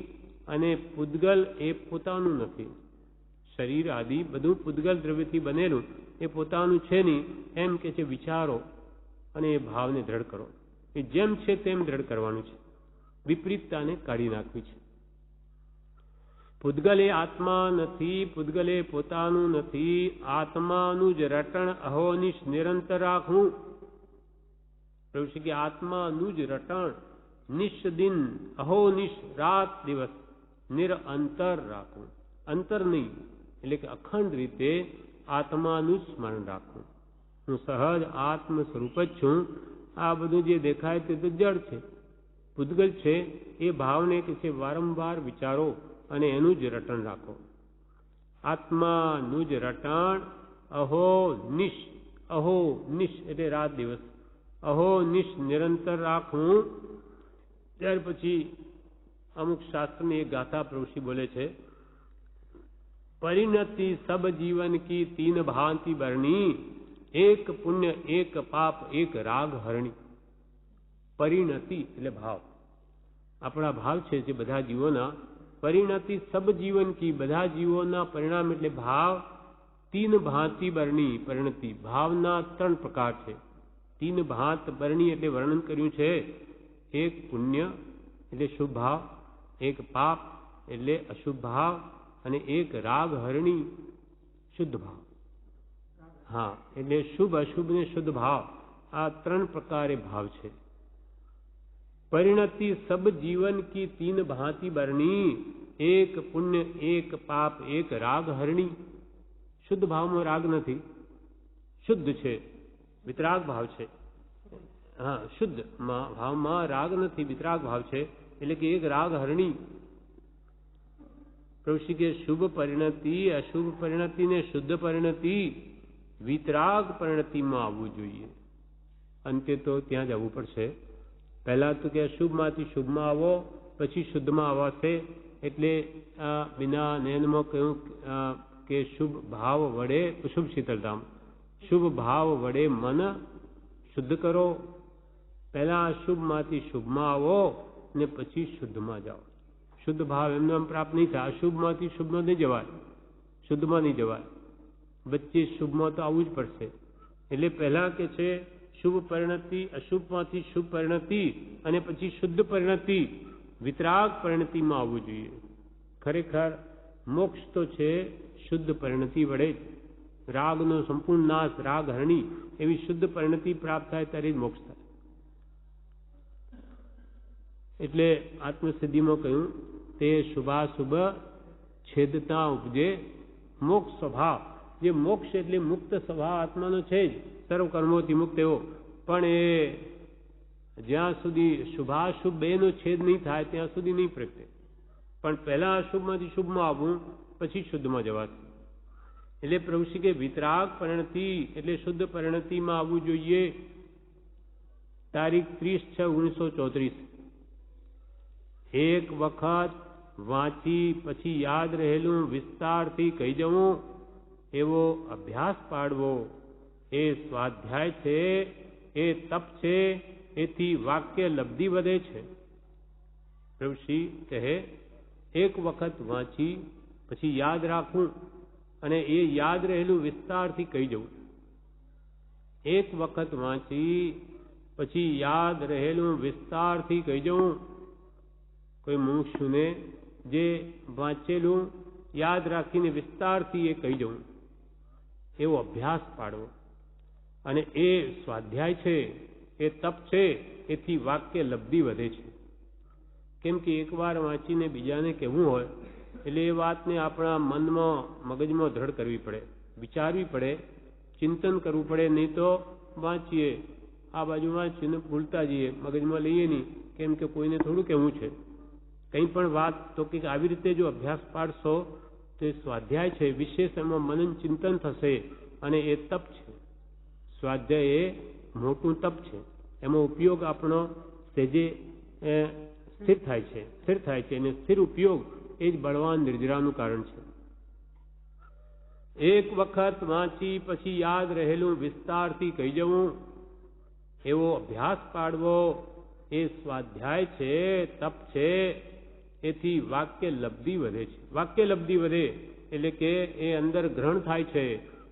અને પૂતગલ એ પોતાનું નથી. શરીર આદિ બધું પૂતગલ દ્રવ્યથી બનેલું, એ પોતાનું છે નહીં. એમ કે છે વિચારો અને એ ભાવને દ્રઢ કરો. એ જેમ છે તેમ દ્રઢ કરવાનું છે, વિપરીતતાને કાઢી નાખવી છે. પૂતગલ એ આત્મા નથી, પૂતગલ એ પોતાનું નથી. આત્માનું જ રટણ અહોનિશ નિરંતર રાખવું. પ્રભુ શ્રી કે આત્માનું જ રટણ નિશ દિન, અહોનિશ રાત દિવસ નિરંતર રાખવું. અંતર નહીં, એટલે કે અખંડ રીતે આત્માનું જ સ્મરણ રાખવું. હું સહજ આત્મ સ્વરૂપ જ છું. આ બધું જે દેખાય તે તો જડ છે, પૂતગલ છે. એ ભાવને કે છે વારંવાર વિચારો અને એનું જ રટણ રાખો. આત્માનું જ રટણ અહો નિશ, અહો નિશ એટલે રાત દિવસ, અહો નિશ નિરંતર રાખવું. ત્યાર પછી અમુક શાસ્ત્રની એક ગાથા પ્રભુશ્રી બોલે છે, પરિણતિ સબ જીવન કી તીન ભાંતિ બરણી, એક પુણ્ય એક પાપ એક રાગ હરણી. પરિણતિ એટલે ભાવ, આપણા ભાવ છે જે બધા જીવોના. પરિણતિ સબ જીવન કી, બધા જીવોના પરિણામ એટલે ભાવ. તીન ભાંતિ બરણી, પરિણતિ ભાવના 3 પ્રકાર છે. તીન ભાંત બરણી એટલે વર્ણન કર્યું છે. એક પુણ્ય એટલે શુભ ભાવ, એક પાપ એટલે અશુભ ભાવ, અને એક રાગ હરણી શુદ્ધ ભાવ. હા, એટલે શુભ અશુભ ને શુદ્ધ ભાવ, આ 3 પ્રકારે ભાવ છે. પરિણતિ સબ જીવન કી તીન ભાંતિ બરણી, એક પુણ્ય એક પાપ એક રાગ હરણી. શુદ્ધ ભાવમાં રાગ નથી, શુદ્ધ છે, વિતરાગ ભાવ છે. હા, શુદ્ધ ભાવમાં રાગ નથી, વિતરાગ ભાવ છે. એટલે કે એક રાગ હરણી. પ્રભુ કે શુભ પરિણતિ, અશુભ પરિણતિ ને શુદ્ધ પરિણતિ વિતરાગ પરિણતિમાં આવવું જોઈએ. અંતે તો ત્યાં જવું પડશે. પહેલા તો કે અશુભમાંથી શુભમાં આવો, પછી શુદ્ધમાં આવાશે. એટલે બિના નયનમાં કહ્યું કે શુભ ભાવ વડે, શુભ શીતળધામ, શુભ ભાવ વડે મન શુદ્ધ કરો. પહેલા અશુભમાંથી શુભમાં આવો ને પછી શુદ્ધમાં જાઓ. શુદ્ધ ભાવ એમને એમ પ્રાપ્ત નહીં થાય. અશુભમાંથી શુભમાં નહીં જવાય, શુદ્ધમાં નહીં જવાય, વચ્ચે શુભમાં તો આવવું જ પડશે. એટલે પહેલા કે છે શુભ પરિણતિ, અશુભમાંથી શુભ પરિણતિ અને પછી શુદ્ધ પરિણતિ વિતરાગ પરિણતિમાં આવવું જોઈએ. ખરેખર મોક્ષ તો છે શુદ્ધ પરિણતિ વડે જ. રાગનો સંપૂર્ણ નાશ, રાગ હરણી એવી શુદ્ધ પરિણતિ પ્રાપ્ત થાય ત્યારે જ મોક્ષ થાય. એટલે આત્મસિદ્ધિમાં કહ્યું તે શુભાશુભ છેદતા ઉપજે મોક્ષ સ્વભાવ. જે મોક્ષ એટલે મુક્ત સ્વભાવ આત્માનો છે જ, સર્વ કર્મોથી મુક્ત એવો. પણ એ જ્યાં સુધી શુભાશુભ બેનો છેદ નહીં થાય ત્યાં સુધી નહીં પ્રગટે. પણ પહેલા અશુભમાંથી શુભમાં આવવું, પછી શુદ્ધમાં જવાશે. એટલે પ્રભુ શ્રી કે વિતરાગ પરિણતિ એટલે શુદ્ધ પરિણતિમાં આવવું જોઈએ. તારીખ 30/6/1934. એક વખત વાંચી પછી યાદ રહેલું વિસ્તારથી કહી જવું એવો અભ્યાસ પાડવો એ સ્વાધ્યાય છે, એ તપ છે. એથી વાક્ય લબ્ધિ વધે છે. પ્રભુશ્રી કહે એક વખત વાંચી પછી યાદ રાખવું અને એ યાદ રહેલું વિસ્તારથી કહી જવું. એક વખત વાંચી પછી યાદ રહેલું વિસ્તારથી કહી જવું. કોઈ મુમુક્ષુને જે વાંચેલું યાદ રાખીને વિસ્તારથી એ કહી જવું એવો અભ્યાસ પાડવો. અને એ સ્વાધ્યાય છે, એ તપ છે. એથી વાક્ય લબ્ધિ વધે છે. કેમ કે એકવાર વાંચીને બીજાને કહેવું હોય એટલે એ વાતને આપણા મનમાં, મગજમાં દ્રઢ કરવી પડે, વિચારવી પડે, ચિંતન કરવું પડે. નહીં તો વાંચીએ, આ બાજુ વાંચીને ભૂલતા જઈએ, મગજમાં લઈએ નહીં. કેમ કે કોઈને થોડું કહેવું છે કંઈ પણ વાત. તો કે આવી રીતે જો અભ્યાસ પાડશો તો એ સ્વાધ્યાય છે, વિશેષ એમાં મનન ચિંતન થશે અને એ તપ છે. સ્વાધ્યાય એ મોટું તપ છે. એમાં ઉપયોગ આપણો સહેજે સ્થિર થાય છે, સ્થિર થાય છે. અને સ્થિર ઉપયોગ એ જ બળવાન નિર્જરાનું કારણ છે. એક વખત વાંચી પછી યાદ રહેલું વિસ્તારથી કહી જવું એવો અભ્યાસ પાડવો એ સ્વાધ્યાય છે, તપ છે. એથી વાક્ય લબ્ધિ વધે છે. વાક્ય લબ્ધિ વધે એટલે કે એ અંદર ગ્રહણ થાય છે.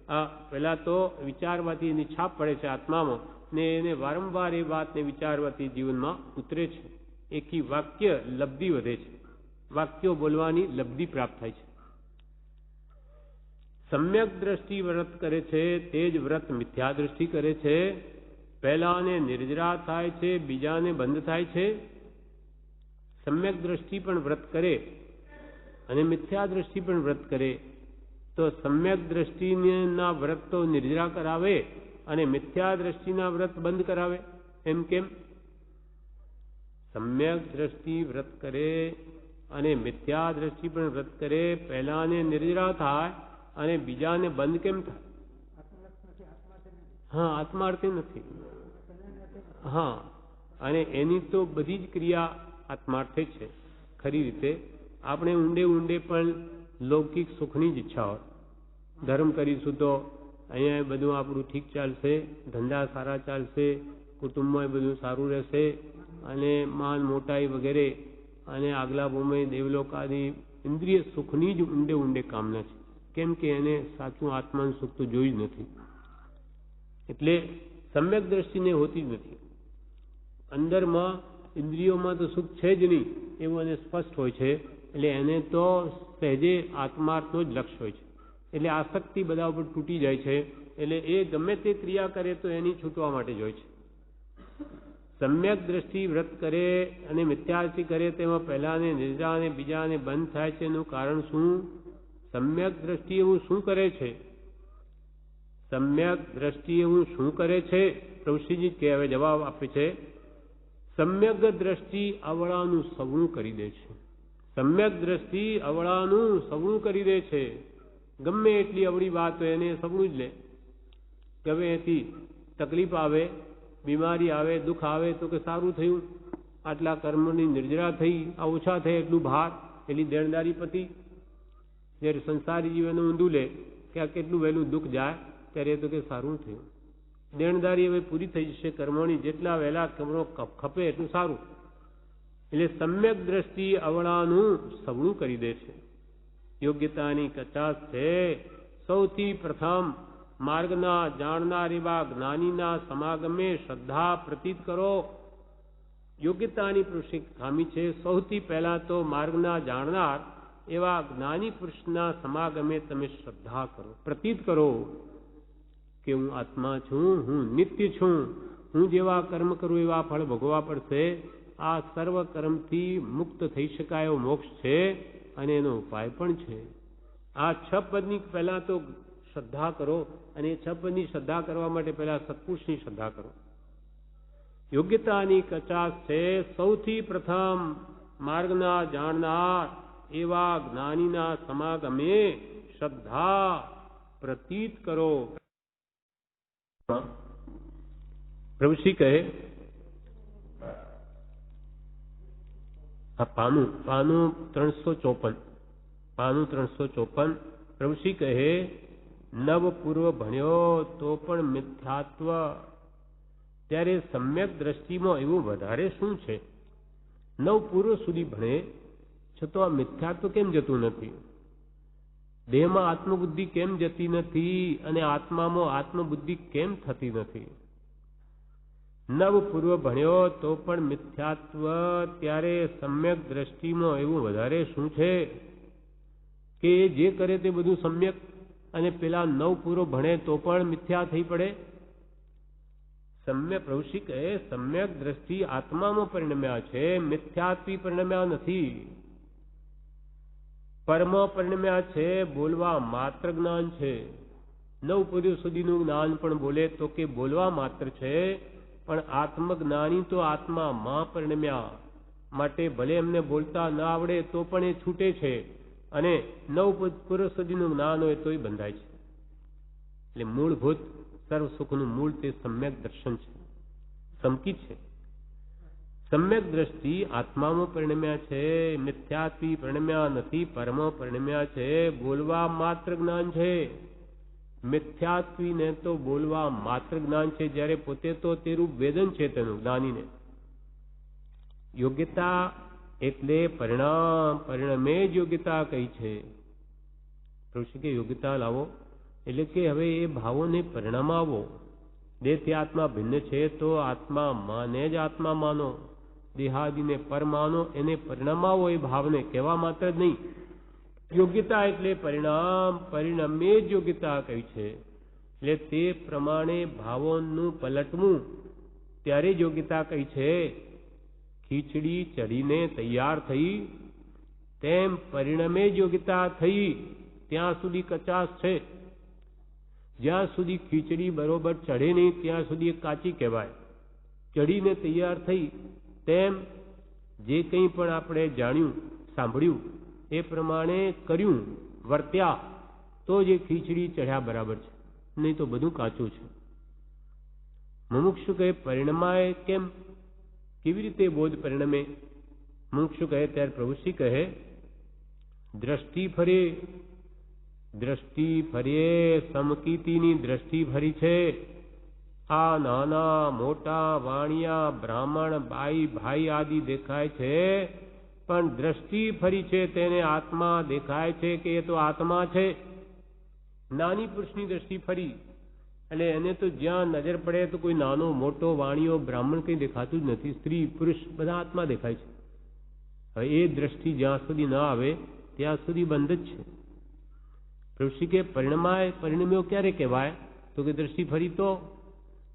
આ પહેલા તો વિચારવાથી એની છાપ પડે છે આત્મામાં, ને એને વારંવાર એ વાતને વિચારવાથી જીવનમાં ઉતરે છે. એથી વાક્ય લબ્ધિ વધે છે. વાક્યો બોલવાની લબ્ધિ પ્રાપ્ત થાય છે. સમ્યક દ્રષ્ટિ વ્રત કરે છે તે જ વ્રત મિથ્યા દ્રષ્ટિ કરે છે. પહેલાને નિર્જરા થાય છે, બીજાને બંધ થાય છે. સમ્યક દ્રષ્ટિ પણ વ્રત કરે અને મિથ્યા દ્રષ્ટિ પણ વ્રત કરે તો સમ્યક દ્રષ્ટિના વ્રત તો નિર્જરા કરાવે અને મિથ્યા દ્રષ્ટિના વ્રત બંધ કરાવે. એમ કેમ? સમ્યક દ્રષ્ટિ વ્રત કરે અને મિથ્યા દ્રષ્ટિ પણ વ્રત કરે, પહેલાને નિર્જરા થાય અને બીજાને બંધ કેમ થાય? હા, આત્માર્થી નથી. હા, અને એની તો બધી જ ક્રિયા આત્માર્થે છે. ખરી રીતે આપણે ઊંડે ઊંડે પણ લૌકિક સુખની જ ઈચ્છા હોય. ધર્મ કરીશું તો અહીંયા બધું આપણું ઠીક ચાલશે, ધંધા સારા ચાલશે, કુટુંબમાં બધું સારું રહેશે અને માન મોટાઈ વગેરે અને આગલા ભૂમિ દેવલોક આદિ ઇન્દ્રિય સુખની જ ઊંડે ઊંડે કામના છે. કેમ કે એને સાચું આત્માનું સુખ તો જોયું જ નથી. એટલે સમ્યક દ્રષ્ટિને હોતી જ નથી. અંદરમાં ઇન્દ્રિયોમાં તો સુખ છે જ નહીં એવું એને સ્પષ્ટ હોય છે. એટલે એને તો સહેજે આત્માર્થનો જ લક્ષ્ય હોય છે. એટલે આસક્તિ બધા ઉપર તૂટી જાય છે. એટલે એ ગમે તે ક્રિયા કરે તો એની છૂટવા માટે જ હોય છે. સમ્યક દ્રષ્ટિ વ્રત કરે અને મિથ્યાદૃષ્ટિ કરે તેમાં પહેલાને નિર્જરા અને બીજાને બંધ થાય છે. એનું કારણ શું? સમ્યક દ્રષ્ટિ એવું શું કરે છે સમ્યક દ્રષ્ટિએ હું શું કરે છે? પ્રભુશ્રીજી કે હવે જવાબ આપે છે, સમ્યક દ્રષ્ટિ અવળાનું સવણું કરી દે છે. સમ્યક દ્રષ્ટિ અવળાનું સવણું કરી દે છે. ગમે એટલી અવળી વાત હોય એને સવણું જ લે. ગમે એથી તકલીફ આવે, બીમારી આવે, દુઃખ આવે તો કે સારું થયું, આટલા કર્મની નિર્જરા થઈ, આ ઓછા થાય એટલું ભાર, એટલી દેણદારી પતિ. જ્યારે સંસારી જીવનનું ઊંધું લે કે આ કેટલું વહેલું દુઃખ જાય, ત્યારે તો કે સારું થયું, દેણદારી હવે પૂરી થઈ જશે કર્મોની, જેટલા વહેલા કર્મો ખપે એટલું સારું. એટલે સમ્યક દ્રષ્ટિ અવળાનું સવણું કરી દે છે. યોગ્યતાની કચાશ છે. સૌથી પ્રથમ માર્ગના જાણનાર એવા જ્ઞાનીના સમાગમે શ્રદ્ધા પ્રતીત કરો. યોગ્યતાની પુરુષની ખામી છે. સૌથી પહેલા તો માર્ગના જાણનાર એવા જ્ઞાની પુરુષના સમાગમે તમે શ્રદ્ધા કરો, પ્રતીત કરો કે હું આત્મા છું, હું નિત્ય છું, હું જેવા કર્મ કરું એવા ફળ ભોગવવા પડશે. આ સર્વ કર્મથી મુક્ત થઈ શકાય એવો મોક્ષ છે અને એનો ઉપાય પણ છે. આ 6 પદની પહેલા તો શ્રદ્ધા કરો, અને 6 પદની શ્રદ્ધા કરવા માટે પહેલા સત્પુરુષની શ્રદ્ધા કરો. યોગ્યતાની કચાશ છે. સૌથી પ્રથમ માર્ગના જાણનાર એવા જ્ઞાનીના સમાગમે શ્રદ્ધા પ્રતીત કરો. પ્રભુશ્રી કહે, પાનું 354 પ્રભુશ્રી કહે, નવ પૂર્વ ભણ્યો તો પણ મિથ્યાત્વ. ત્યારે સમ્યક દ્રષ્ટિમાં એવું વધારે શું છે? 9 પૂર્વ સુધી ભણે છતાં આ મિથ્યાત્વ કેમ જતું નથી? દેહમાં આત્મબુદ્ધિ કેમ જતી નથી? અને આત્મામાં આત્મબુદ્ધિ કેમ થતી નથી? 9 પૂર્વ ભણ્યો તો પણ મિથ્યાત્વ. ત્યારે સમ્યક દ્રષ્ટિમાં એવું વધારે શું છે કે જે કરે તે બધું સમ્યક, અને પેલા 9 પૂર્વ ભણે તો પણ મિથ્યા થઈ પડે? સમ્યક પ્રભુશ્રી કહે, સમ્યક દ્રષ્ટિ આત્મામાં પરિણમ્યા છે, મિથ્યાત્વી પરિણમ્યા નથી. પરમ પરિણમ્યા છે, બોલવા માત્ર જ્ઞાન છે. 9 પૂર્વ સુધીનું જ્ઞાન પણ બોલે તો કે બોલવા માત્ર છે, પણ આત્મજ્ઞાની તો આત્મામાં પરિણમ્યા. માટે ભલે એમને બોલતા ન આવડે તો પણ એ છૂટે છે, અને 9 પૂર્વ સુધીનું જ્ઞાન હોય તોય બંધાય છે. એટલે મૂળભૂત સર્વ સુખનું મૂળ તે સમ્યક દર્શન છે, સમકિત છે. સમ્યક દ્રષ્ટિ આત્મામાં પરિણમ્યા છે, મિથ્યાત્વી પરિણમ્યા નથી, પરમ પરિણમ્યા છે, બોલવા માત્ર જ્ઞાન છે. મિથ્યાત્વીને તો બોલવા માત્ર જ્ઞાન છે, જ્યારે પોતે તો તેરું વેદન છે તેનું જ્ઞાનીને. યોગ્યતા એટલે પરિણામ, પરિણમે જ યોગ્યતા કહી છે. પ્રભુ કે યોગ્યતા લાવો એટલે કે હવે એ ભાવોને પરિણામ આવો. દેહથી આત્મા ભિન્ન છે તો આત્મા માને જ આત્મા માનો, દેહાદિને પર માનો, એને પરિણામ આવો. એ ભાવને કહેવા માત્ર જ નહીં. યોગ્યતા એટલે પરિણામ, પરિણમે જ યોગ્યતા કહી છે. એટલે તે પ્રમાણે ભાવોનું પલટવું ત્યારે જ યોગ્યતા કહી છે. ખીચડી ચડીને તૈયાર થઈ તેમ પરિણમે જ યોગ્યતા થઈ. ત્યાં સુધી કચાશ છે. જ્યાં સુધી ખીચડી બરોબર ચડે નહીં ત્યાં સુધી કાચી કહેવાય. ચડીને તૈયાર થઈ તેમ જે કંઈ પણ આપણે જાણ્યું, સાંભળ્યું, એ પ્રમાણે કર્યું, વર્ત્યા, તો જે ખીચડી ચઢ્યા બરાબર છે, નહીં તો બધું કાચું છે. મુમુક્ષુ કહે પરિણમાય કેમ? કેવી રીતે બોધ પરિણમે? મુમુક્ષુ કહે ત્યારે પ્રભુશ્રી કહે, દ્રષ્ટિ ફરે. દ્રષ્ટિ ફરીએ, સમકીતીની દ્રષ્ટિ ફરી છે. આ નાના મોટા વાણિયા બ્રાહ્મણ બાઈ ભાઈ આદિ દેખાય છે, પણ દ્રષ્ટિ ફરી છે તેને આત્મા દેખાય છે કે એ તો આત્મા છે. નાની પુરુષની દ્રષ્ટિ ફરી, એટલે એને તો જ્યાં નજર પડે તો કોઈ નાનો મોટો વાણિયો બ્રાહ્મણ કંઈ દેખાતું જ નથી. સ્ત્રી પુરુષ બધા આત્મા દેખાય છે. હવે એ દ્રષ્ટિ જ્યાં સુધી ન આવે ત્યાં સુધી બંધ જ છે. ઋષિ કે પરિણમાય, પરિણમ્યો ક્યારે કહેવાય? તો કે દ્રષ્ટિ ફરી. તો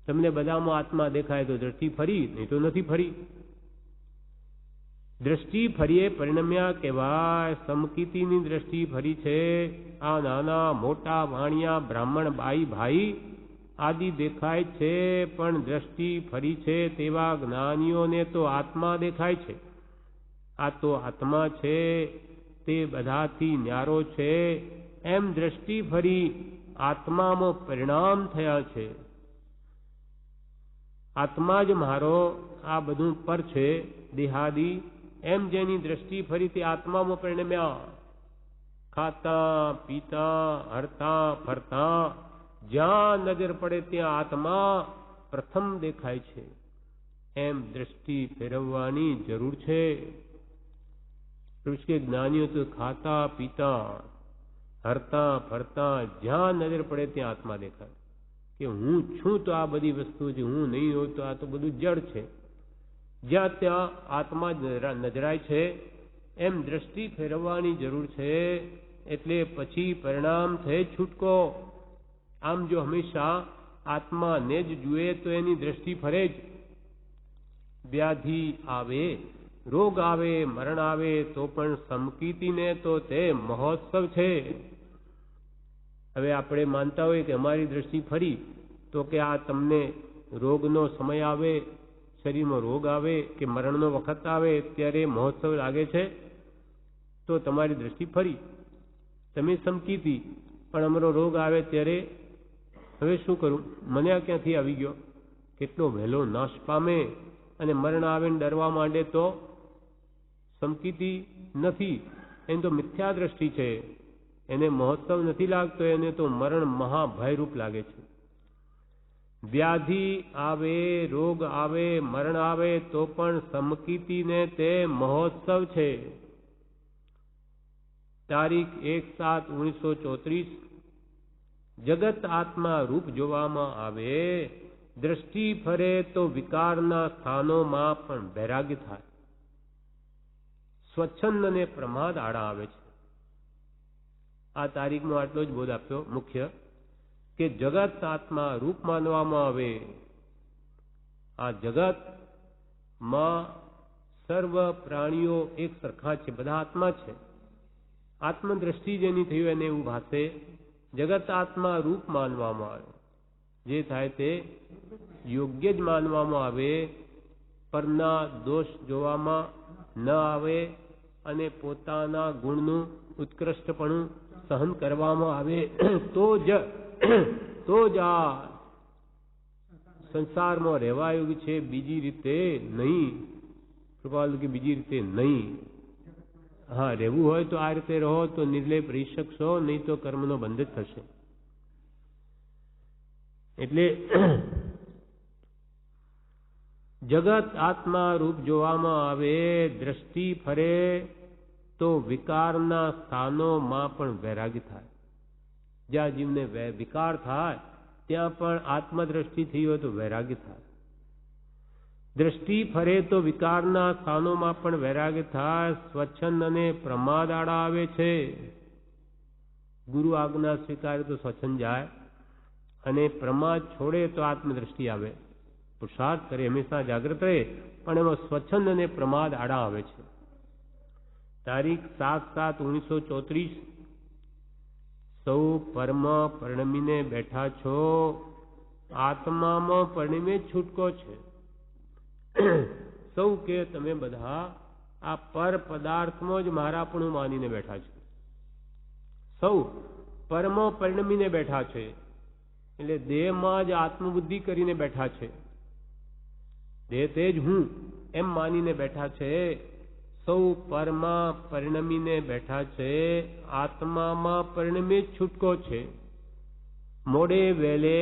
તમને બધામાં આત્મા દેખાય તો દ્રષ્ટિ ફરી, નહીં તો નથી ફરી. દ્રષ્ટિ ફરીએ પરિણમ્યા કહેવાય. સમકીતીની દ્રષ્ટિ ફરી છે. આ નાના મોટા વાણિયા બ્રાહ્મણ બાઈ ભાઈ આદિ દેખાય છે, પણ દ્રષ્ટિ ફરી છે તેવા જ્ઞાનીઓને તો આત્મા દેખાય છે. આ તો આત્મા છે, તે બધાથી ન્યારો છે, એમ દ્રષ્ટિ ફરી આત્મામાં પરિણામ થયા છે. આત્મા જ મારો, આ બધું પર છે, દેહાદી, એમ જેની દ્રષ્ટિ ફરી તે આત્મામાં પરિણમ્યા. ખાતા પીતા હરતા ફરતા જ્યાં નજર પડે ત્યાં આત્મા પ્રથમ દેખાય છે. એમ દ્રષ્ટિ ફેરવવાની જરૂર છે. કે જ્ઞાનીઓ તો ખાતા પીતા હરતા ફરતા જ્યાં નજર પડે ત્યાં આત્મા દેખાય કે હું છું તો આ બધી વસ્તુ છે, હું નહીં હોય તો આ તો બધું જડ છે. જ્યાં ત્યાં આત્મા નજરાય છે. એમ દ્રષ્ટિ ફેરવવાની જરૂર છે. એટલે પછી પરિણામ થઈ છૂટકો. આમ જો હંમેશા આત્માને જ જુએ તો એની દ્રષ્ટિ ફરે જ. વ્યાધિ આવે, રોગ આવે, મરણ આવે તો પણ સમકીતીને તો તે મહોત્સવ છે. હવે આપણે માનતા હોય કે અમારી દ્રષ્ટિ ફરી તો કે આ તમને રોગનો સમય આવે, શરીરમાં રોગ આવે કે મરણનો વખત આવે ત્યારે મહોત્સવ લાગે છે, તો તમારી દ્રષ્ટિ ફરી. તમે સમકીતી, પણ અમારો રોગ આવે ત્યારે હવે શું કરું? મને આ ક્યાંથી આવી ગયો? કેટલો વહેલો નાશ પામે અને મરણ આવે ને ડરવા માંડે તો સમકીતી નથી, એની તો મિથ્યા દ્રષ્ટિ છે. એને મહોત્સવ નથી લાગતો, એને તો મરણ મહાભયરૂપ લાગે છે. વ્યાધિ આવે, રોગ આવે, મરણ આવે તો પણ સમકીતીને તે મહોત્સવ છે. તારીખ 1/7/1934 જગત આત્મા રૂપ જોવામાં આવે, દ્રષ્ટિ ફરે તો વિકારના સ્થાનોમાં પણ વૈરાગ્ય થાય. સ્વચ્છંદ અને પ્રમાદ આડા આવે છે. આ તારીખનો આટલો જ બોધ આપ્યો મુખ્ય, કે જગત આત્મા રૂપ માનવામાં આવે. આ જગતમાં સર્વ પ્રાણીઓ એક સરખા છે, બધા આત્મા છે. આત્મદ્રષ્ટિ જેની થયું એને એવું ભાષે જગત આત્મા રૂપ માનવામાં આવે. જે થાય તે યોગ્ય જ માનવામાં આવે. પરના દોષ જોવામાં ન આવે અને પોતાના ગુણનું ઉત્કૃષ્ટપણું સહન કરવામાં આવે તો જ આ સંસારમાં રહેવા યોગ્ય છે. બીજી રીતે નહીં. કૃપાલુ કે બીજી રીતે નહીં. હા, રહેવું હોય તો આ રીતે રહો તો નિર્લેપ રહી શકશો, નહીં તો કર્મનો બંધ જ થશે. એટલે જગત આત્મા રૂપ જોવામાં આવે, દ્રષ્ટિ ફરે તો વિકારના સ્થાનોમાં પણ વૈરાગ્ય થાય. જ્યાં જીવને વિકાર થાય ત્યાં પણ આત્મદ્રષ્ટિ થઈ હોય તો વૈરાગ્ય થાય. દ્રષ્ટિ ફરે તો વિકારના સ્થાનોમાં પણ વૈરાગ્ય થાય. સ્વચ્છંદ અને પ્રમાદ આડા આવે છે. ગુરુ આજ્ઞા સ્વીકારે તો સ્વચ્છંદ જાય અને પ્રમાદ છોડે તો આત્મદ્રષ્ટિ આવે. પુરુષાર્થ કરે, હંમેશા જાગ્રત રહે, પણ એમાં સ્વચ્છંદ અને પ્રમાદ આડા આવે છે. તારીખ 7/7/1934 સૌ પરમ પરિણમીને બેઠા છો, આત્મામાં પરિણમે છૂટકો છે. સૌ કે તમે બધા આ પર પદાર્થમાં જ મારાપણું માનીને બેઠા છો. સૌ પરમ પરિણમીને બેઠા છે, એટલે દેહમાં જ આત્મબુદ્ધિ કરીને બેઠા છે. દેહ તે જ હું એમ માનીને બેઠા છે. સૌ પરમાં પરિણમીને બેઠા છે, આત્મામાં પરિણમે છૂટકો છે. મોડે વેલે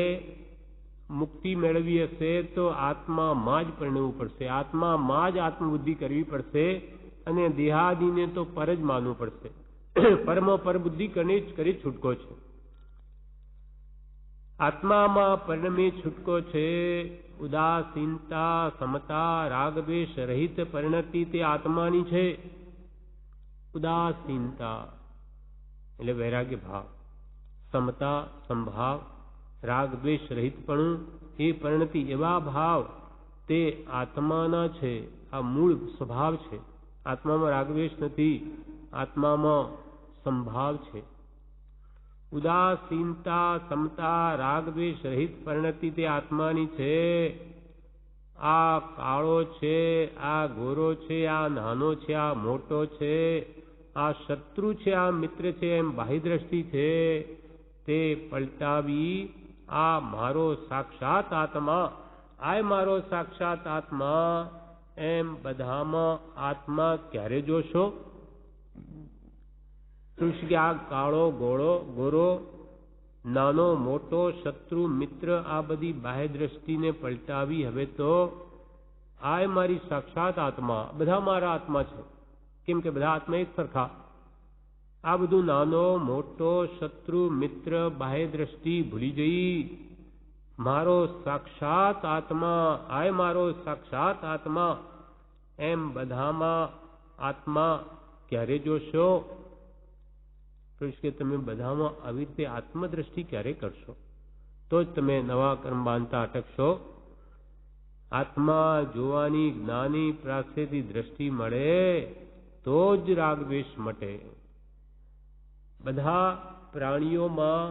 મુક્તિ મેળવી હશે તો આત્મામાં જ પરિણમવું પડશે. આત્મામાં જ આત્મબુદ્ધિ કરવી પડશે અને દેહાદિને તો પર જ માનવું પડશે. પરમાં પરબુદ્ધિ કરી છૂટકો છે. આત્મામાં પરિણમે છૂટકો છે. ઉદાસીનતા, સમતા, રાગદ્વેષ રહિત પરિણતિ તે આત્માની છે. ઉદાસીનતા એટલે વૈરાગ્ય ભાવ, સમતા સંભાવ, રાગદ્વેષ રહિતપણું એ પરિણતિ એવા ભાવ તે આત્માના છે. આ મૂળ સ્વભાવ છે. આત્મામાં રાગદ્વેષ નથી, આત્મામાં સંભાવ છે. ઉદાસીનતા, સમતા, રાગદ્વેષ રહિત પરિણતિ તે આત્માની છે. આ કાળો છે, આ ગોરો છે, આ નાનો છે, આ મોટો છે, આ શત્રુ છે, આ મિત્ર છે, એમ બાહ્ય દ્રષ્ટિ છે તે પલટાવી આ મારો સાક્ષાત આત્મા, આ મારો સાક્ષાત આત્મા, એમ બધામાં આત્મા ક્યારે જોશો? કે આ કાળો ગોરો, નાનો મોટો, શત્રુ મિત્ર, આ બધી બાહ્ય દ્રષ્ટિને પલટાવી હવે તો આ મારી સાક્ષાત આત્મા, બધા મારા આત્મા છે. કેમ કે બધા આત્મા એક સરખા. આ બધું નાનો મોટો, શત્રુ મિત્ર, બાહ્ય દ્રષ્ટિ ભૂલી જઈ મારો સાક્ષાત આત્મા, આ મારો સાક્ષાત આત્મા, એમ બધામાં આત્મા ક્યારે જોશો? કે તમે બધામાં આવી રીતે આત્મદ્રષ્ટિ ક્યારે કરશો? તો જ તમે નવા કર્મ બાંધતા અટકશો. આત્મા જોવાની જ્ઞાની પાસેથી દ્રષ્ટિ મળે તો જ રાગદ્વેષ મટે. બધા પ્રાણીઓમાં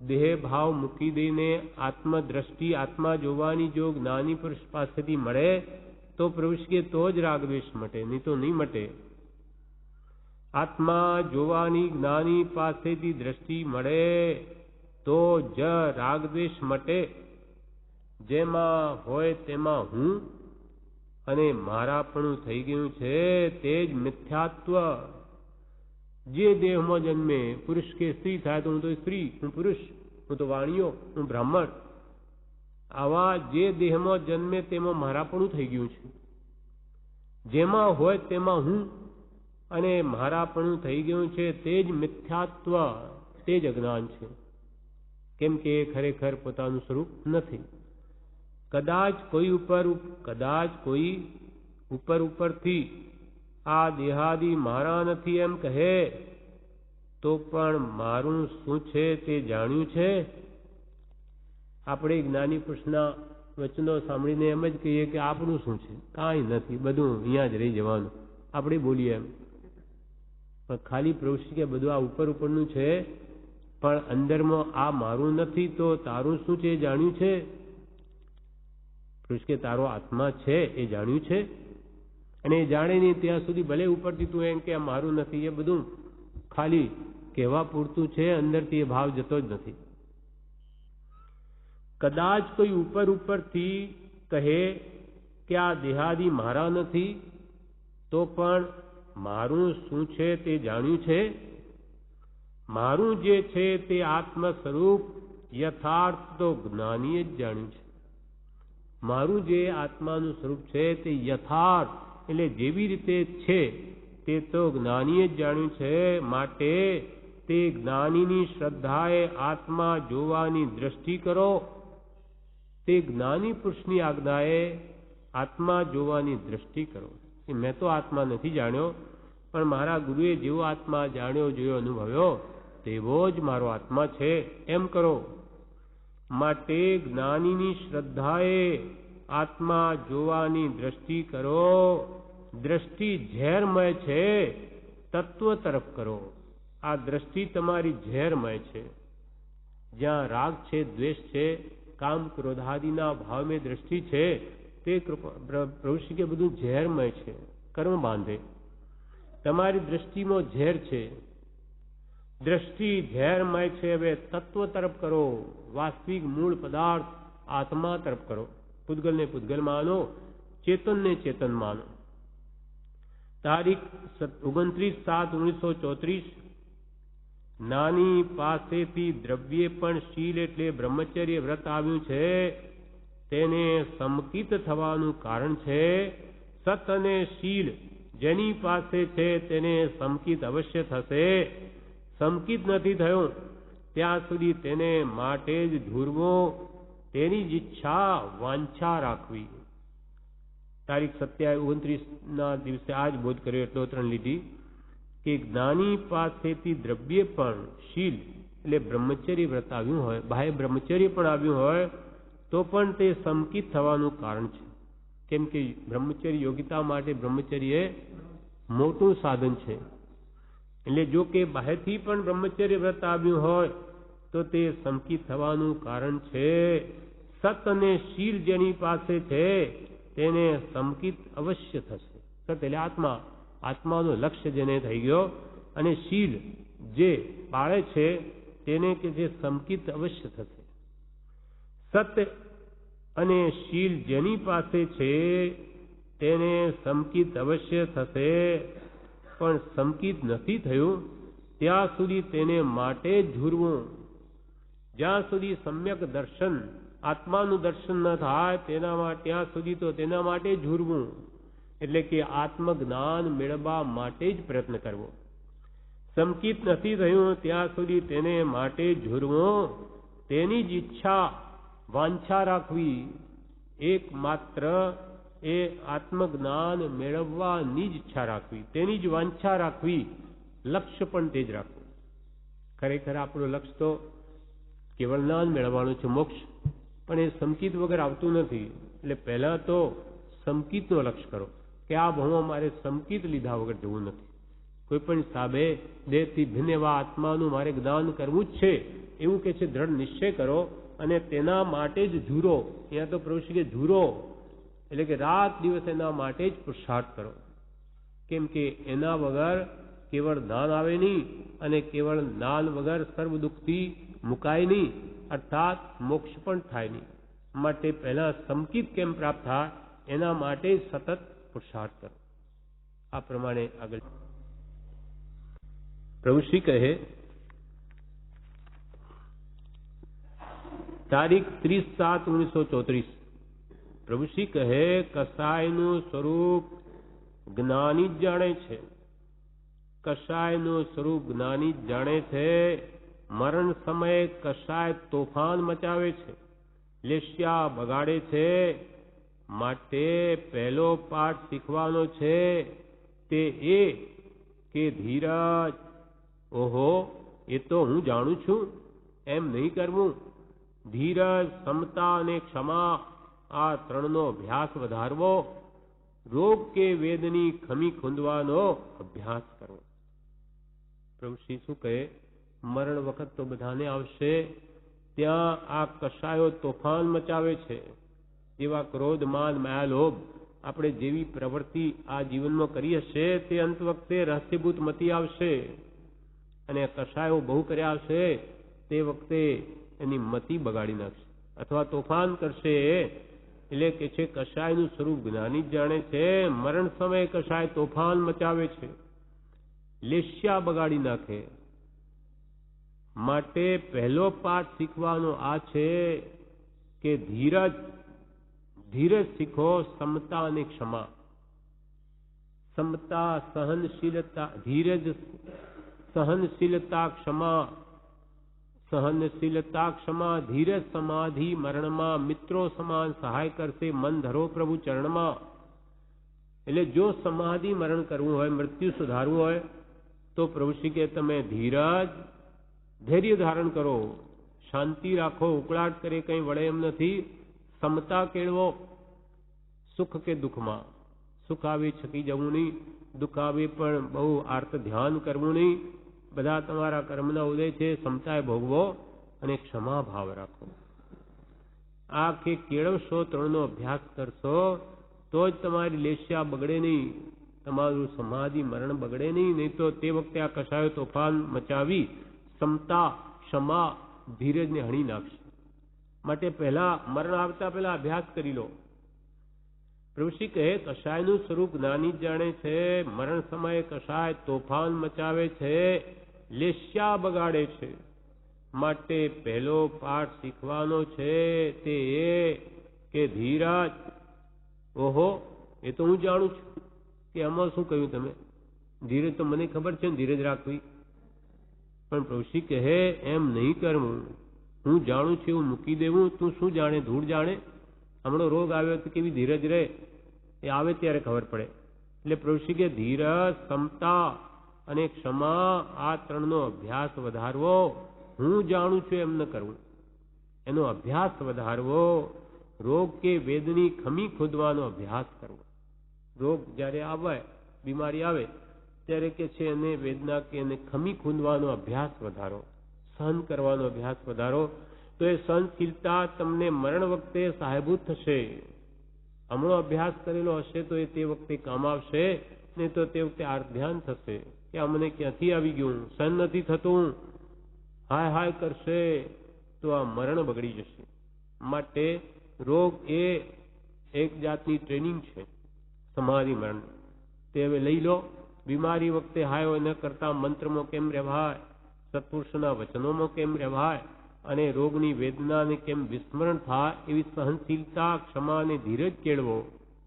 દેહ ભાવ મૂકી દઈને આત્મદ્રષ્ટિ, આત્મા જોવાની જો જ્ઞાની પુરુષ પાસેથી મળે તો પ્રભુ કે તો જ રાગદ્વેષ મટે, નહીં તો નહીં મટે. આત્મા જોવાની જ્ઞાની પાસેથી દ્રષ્ટિ મળે તો જ રાગદ્વેષ મટે. જેમાં હોય તેમાં હું અને મારાપણું થઈ ગયું છે તે જ મિથ્યાત્વ. જે દેહમાં જન્મે, પુરુષ કે સ્ત્રી થાય તો હું તો સ્ત્રી, હું પુરુષ, હું તો વાણિયો, હું બ્રાહ્મણ, આવા જે દેહમાં જન્મે તેમાં મારાપણું થઈ ગયું છે. જેમાં હોય તેમાં હું અને મારાપણું થઈ ગયું છે તે જ મિથ્યાત્વ, તે જ અજ્ઞાન છે. કેમ કે ખરેખર પોતાનું સ્વરૂપ નથી. કદાચ કોઈ ઉપરથી આ દેહાદી મારા નથી એમ કહે તો પણ મારું શું છે તે જાણ્યું છે? આપણે જ્ઞાની પુરુષના વચનો સાંભળીને એમ જ કહીએ કે આપણું શું છે? કાંઈ નથી, બધું અહીંયા જ રહી જવાનું. આપણે બોલીએ એમ, પણ ખાલી પ્રવૃત્તિ કે બધું આ ઉપરનું છે, પણ અંદરમાં આ મારું નથી. તો તારું શું છે એ જાણ્યું છે? પુરુષ કે તારો આત્મા છે એ જાણ્યું છે? અને એ જાણે નહીં ત્યાં સુધી ભલે ઉપરથી તું એમ કે આ મારું નથી, એ બધું ખાલી કહેવા પૂરતું છે, અંદરથી એ ભાવ જતો જ નથી. કદાચ કોઈ ઉપરથી કહે કે આ દેહાદી મારા નથી, તો પણ મારું શું છે તે જાણ્યું છે? મારું જે છે તે આત્મ સ્વરૂપ યથાર્થ તો જ્ઞાનીએ જ જાણ્યું છે. મારું જે આત્માનું સ્વરૂપ છે તે યથાર્થ એટલે જેવી રીતે છે તે તો જ્ઞાનીએ જ જાણ્યું છે. માટે તે જ્ઞાનીની શ્રદ્ધાએ આત્મા જોવાની દ્રષ્ટિ કરો. તે જ્ઞાની પુરુષની આજ્ઞાએ આત્મા જોવાની દ્રષ્ટિ કરો. મેં તો આત્મા નથી જાણ્યો, પણ મારા ગુરુએ જેવો આત્મા જાણ્યો, જોયો, અનુભવ્યો તેવો જ મારો આત્મા છે એમ કરો. માટે જ્ઞાનીની શ્રદ્ધાએ આત્મા જોવાની દ્રષ્ટિ કરો. દ્રષ્ટિ ઝેરમય છે, તત્વ તરફ કરો. આ દ્રષ્ટિ તમારી ઝેરમય છે. જ્યાં રાગ છે, દ્વેષ છે, કામ ક્રોધાદિના ભાવમાં દ્રષ્ટિ છે, તે પ્રવૃત્તિ કે બધું ઝેરમય છે, કર્મ બાંધે. તમારી દ્રષ્ટિમાં ઝેર છે, દ્રષ્ટિ ઝેરમય છે. હવે તત્વ તરફ કરો, વાસ્તવિક મૂળ પદાર્થ આત્મા તરફ કરો. પૂતગલને પૂતગલ માનો, ચેતનને ચેતન માનો. તારીખ 29/7/1934. નાની પાસેથી દ્રવ્ય પણ શીલ એટલે બ્રહ્મચર્ય વ્રત આવ્યું છે, તેને સમકિત થવાનું કારણ છે. સત અને શીલ જેની પાસે છે તેને સમકિત અવશ્ય થશે. સમકિત નથી થયો ત્યાં સુધી તેને માટે જ ધૂરવો, તેની જ ઈચ્છા વાંછા રાખવી. તારીખ 27/29 દિવસે આ જ બોધ કર્યો એટલો 3 લીટી કે જ્ઞાની પાસેથી દ્રવ્ય પણ શીલ એટલે બ્રહ્મચર્ય વ્રત આવ્યું હોય, બાહ્ય બ્રહ્મચર્ય પણ આવ્યું હોય તો પણ તે સમકિત થવાનું કારણ છે. કેમ કે બ્રહ્મચર્ય યોગ્યતા માટે બ્રહ્મચર્ય મોટું સાધન છે. એટલે જો કે બહારથી પણ બ્રહ્મચર્ય વ્રત આવ્યું હોય તો તે સંકિત થવાનું કારણ છે. સત અને શીલ જેની પાસે છે તેને સંકિત અવશ્ય થશે. સત એટલે આત્મા, આત્માનું લક્ષ્ય જેને થઈ ગયો, અને શીલ જે પાળે છે તેને કે જે સંકિત અવશ્ય થશે. સત અને શીલ જેની પાસે છે તેને સંકિત અવશ્ય થશે, પણ સંકિત નથી થયું ત્યાં સુધી તેને માટે જ ઝૂરવું. જ્યાં સુધી સમ્યક દર્શન, આત્માનું દર્શન ન થાય ત્યાં સુધી તો તેના માટે ઝૂરવું. એટલે કે આત્મજ્ઞાન મેળવવા માટે જ પ્રયત્ન કરવો. સંકિત નથી થયું ત્યાં સુધી તેને માટે ઝૂરવું. તેની જ ઈચ્છા, વાંછા રાખવી. એકમાત્ર એ આત્મજ્ઞાન મેળવવાની જ ઈચ્છા રાખવી, તેની જ વાંછા રાખવી. લક્ષ્ય પણ તે જ રાખવું. ખરેખર આપણું લક્ષ્ય તો કેવળ જ્ઞાન મેળવવાનું છે, મોક્ષ. પણ એ સંકિત વગર આવતું નથી. એટલે પહેલા તો સંકિતનો લક્ષ્ય કરો કે આ ભવમાં મારે સંકિત લીધા વગર જવું નથી. કોઈ પણ હિસાબે દેહથી ભિન્ન એવા આત્માનું મારે જ્ઞાન કરવું જ છે એવું કે છે દ્રઢ નિશ્ચય કરો, અને તેના માટે જ ઝૂરો. અહીંયા તો પ્રભુ શ્રી કે ઝૂરો એટલે કે રાત દિવસ એના માટે જ પુરુષાર્થ કરો. કેમ કે એના વગર કેવળ જ્ઞાન આવે નહીં, અને કેવળ જ્ઞાન વગર સર્વ દુઃખથી મુકાય નહીં, અર્થાત મોક્ષ પણ થાય નહીં. માટે પહેલા સંકિત કેમ પ્રાપ્ત થાય એના માટે સતત પુરુષાર્થ કરો. આ પ્રમાણે આગળ પ્રભુ શ્રી કહે, તારીખ 30/7/1934 પ્રભુ શ્રી કહે, કસાયનું સ્વરૂપ જ્ઞાની જ જાણે છે. કસાયનું સ્વરૂપ જ્ઞાની જ જાણે છે. મરણ સમયે કસાય તોફાન મચાવે છે, લેસ્યા બગાડે છે. માટે પહેલો પાઠ શીખવાનો છે તે એ કે ધીરજ. ઓહો, એ તો હું જાણું છું એમ નહીં કરવું. ધીરજ, સમતા અને ક્ષમા, આ ત્રણનો અભ્યાસ વધારવો. રોગ કે વેદની ખમી ખૂંદવાનો અભ્યાસ કરવો. પ્રભુ શ્રી શું કહે, મરણ વખત તો બધાને આવશે. ત્યાં આ કસાયો તોફાન મચાવે છે. જેવા ક્રોધ, માન, માયા, લોભ, આપણે જેવી પ્રવૃત્તિ આ જીવનમાં કરી હશે તે અંત વખતે રહસ્યભૂત મતી આવશે. અને કસાયો બહુ કર્યા હશે તે વખતે એની મતિ બગાડી નાખશે અથવા તોફાન કરશે. એટલે કે છે કસાયનું સ્વરૂપ જ્ઞાની જ જાણે છે. મરણ સમયે કસાય તોફાન મચાવે છે, લેસ્યા બગાડી નાખે. માટે પહેલો પાઠ શીખવાનો આ છે કે ધીરજ. ધીરજ શીખો, સમતા અને ક્ષમા. સમતા, સહનશીલતા, ધીરજ, સહનશીલતા, ક્ષમા. સહનશીલતા, ક્ષમા, ધીરજ, સમાધિ મરણમાં મિત્રો સમાન સહાય કરશે. મન ધરો પ્રભુ ચરણમાં. એટલે જો સમાધિ મરણ કરવું હોય, મૃત્યુ સુધારવું હોય તો પ્રભુ શ્રી કે તમે ધીરજ, ધૈર્ય ધારણ કરો, શાંતિ રાખો. ઉકળાટ કરે કંઈ વળે એમ નથી. સમતા કેળવો. સુખ કે દુઃખમાં, સુખ આવે છકી જવું નહીં, દુઃખ આવે પણ બહુ આર્ત ધ્યાન કરવું નહીં. બધા તમારા કર્મના ઉદય છે, સમતાએ ભોગવો અને ક્ષમા ભાવ રાખો. આ કે કેળવશો, ત્રણનો અભ્યાસ કરશો તો જ તમારી લેસ્યા બગડે નહીં, તમારું સમાધિ મરણ બગડે નહીં. નહીં તો તે વખતે આ કસાયો તોફાન મચાવી સમતા, ક્ષમા, ધીરજને હણી નાખશે. માટે પહેલા મરણ આવતા પહેલા અભ્યાસ કરી લો. પ્રભુ શ્રી કહે, કસાયનું સ્વરૂપ જ્ઞાની જાણે છે. મરણ સમયે કસાય તોફાન મચાવે છે, લેસ્યા બગાડે છે. માટે પહેલો પાઠ શીખવાનો છે તે એ કે ધીરજ. ઓહો, એ તો હું જાણું છું કે આમાં શું કહ્યું તમે. ધીરજ તો મને ખબર છે ને, ધીરજ રાખવી. પણ પ્રભુ શ્રી કહે એમ નહીં કરવું. હું જાણું છું એવું મૂકી દેવું. તું શું જાણે, ધૂળ જાણે. હમણો રોગ આવ્યો તો કેવી ધીરજ રહે, એ આવે ત્યારે ખબર પડે. એટલે પ્રભુ શ્રી કે ધીરજ, સમતા અને ક્ષમા, આ ત્રણનો અભ્યાસ વધારવો. હું જાણું છું એમ ન કરવું, એનો અભ્યાસ વધારવો. રોગ કે વેદની ખમી ખોદવાનો અભ્યાસ કરવો. રોગ જ્યારે આવે બીમારી આવે ત્યારે કે છે એને વેદના કે એને ખમી ખૂંદવાનો અભ્યાસ વધારો, સહન કરવાનો અભ્યાસ વધારો, તો એ સહનશીલતા તમને મરણ વખતે સહાયભૂત થશે. હમણો અભ્યાસ કરેલો હશે તો એ તે વખતે કામ આવશે, નહીં તો તે વખતે ધ્યાન થશે કે આ મને ક્યાંથી આવી ગયું, સહન નથી થતું, હાય હાય કરશે તો આ મરણ બગડી જશે. માટે રોગ એ એક જાતની ટ્રેનિંગ છે સમાધિ મરણ. તે હવે લઈ લો. બીમારી વખતે હાય ન કરતા મંત્રમાં કેમ રહેવાય, સત્પુરુષના વચનોમાં કેમ રહેવાય, અને રોગની વેદનાને કેમ વિસ્મરણ થાય, એવી સહનશીલતા, ક્ષમા અને ધીરજ કેળવો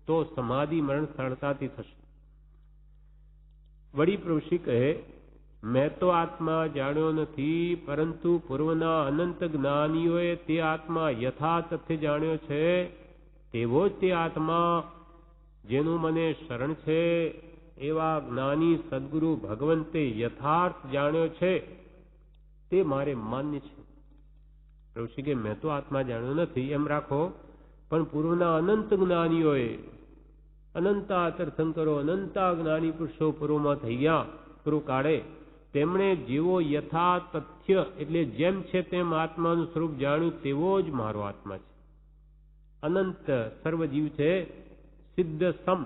તો સમાધિ મરણ સરળતાથી થશે. વળી પ્રભુશ્રી કહે, મેં તો આત્મા જાણ્યો નથી, પરંતુ પૂર્વના અનંત જ્ઞાનીઓએ તે આત્મા યથા તથ્ય જાણ્યો છે. તેવો જ તે આત્મા જેનું મને શરણ છે, એવા જ્ઞાની સદગુરુ ભગવંતે યથાર્થ જાણ્યો છે, તે મારે માન્ય છે. પ્રભુશ્રી કે મેં તો આત્મા જાણ્યો નથી એમ રાખો, પણ પૂર્વના અનંત જ્ઞાનીઓએ, અનંતા તીર્થંકરો, અનંતા જ્ઞાની પુરુષો પૂર્વમાં થઈ ગયા, પૂર્વ કાળે, તેમણે જેવો યથા તથ્ય એટલે જેમ છે તેમ આત્માનું સ્વરૂપ જાણ્યું, તેવો જ મારો આત્મા છે. અનંત સર્વજીવ છે, સિદ્ધ સમ,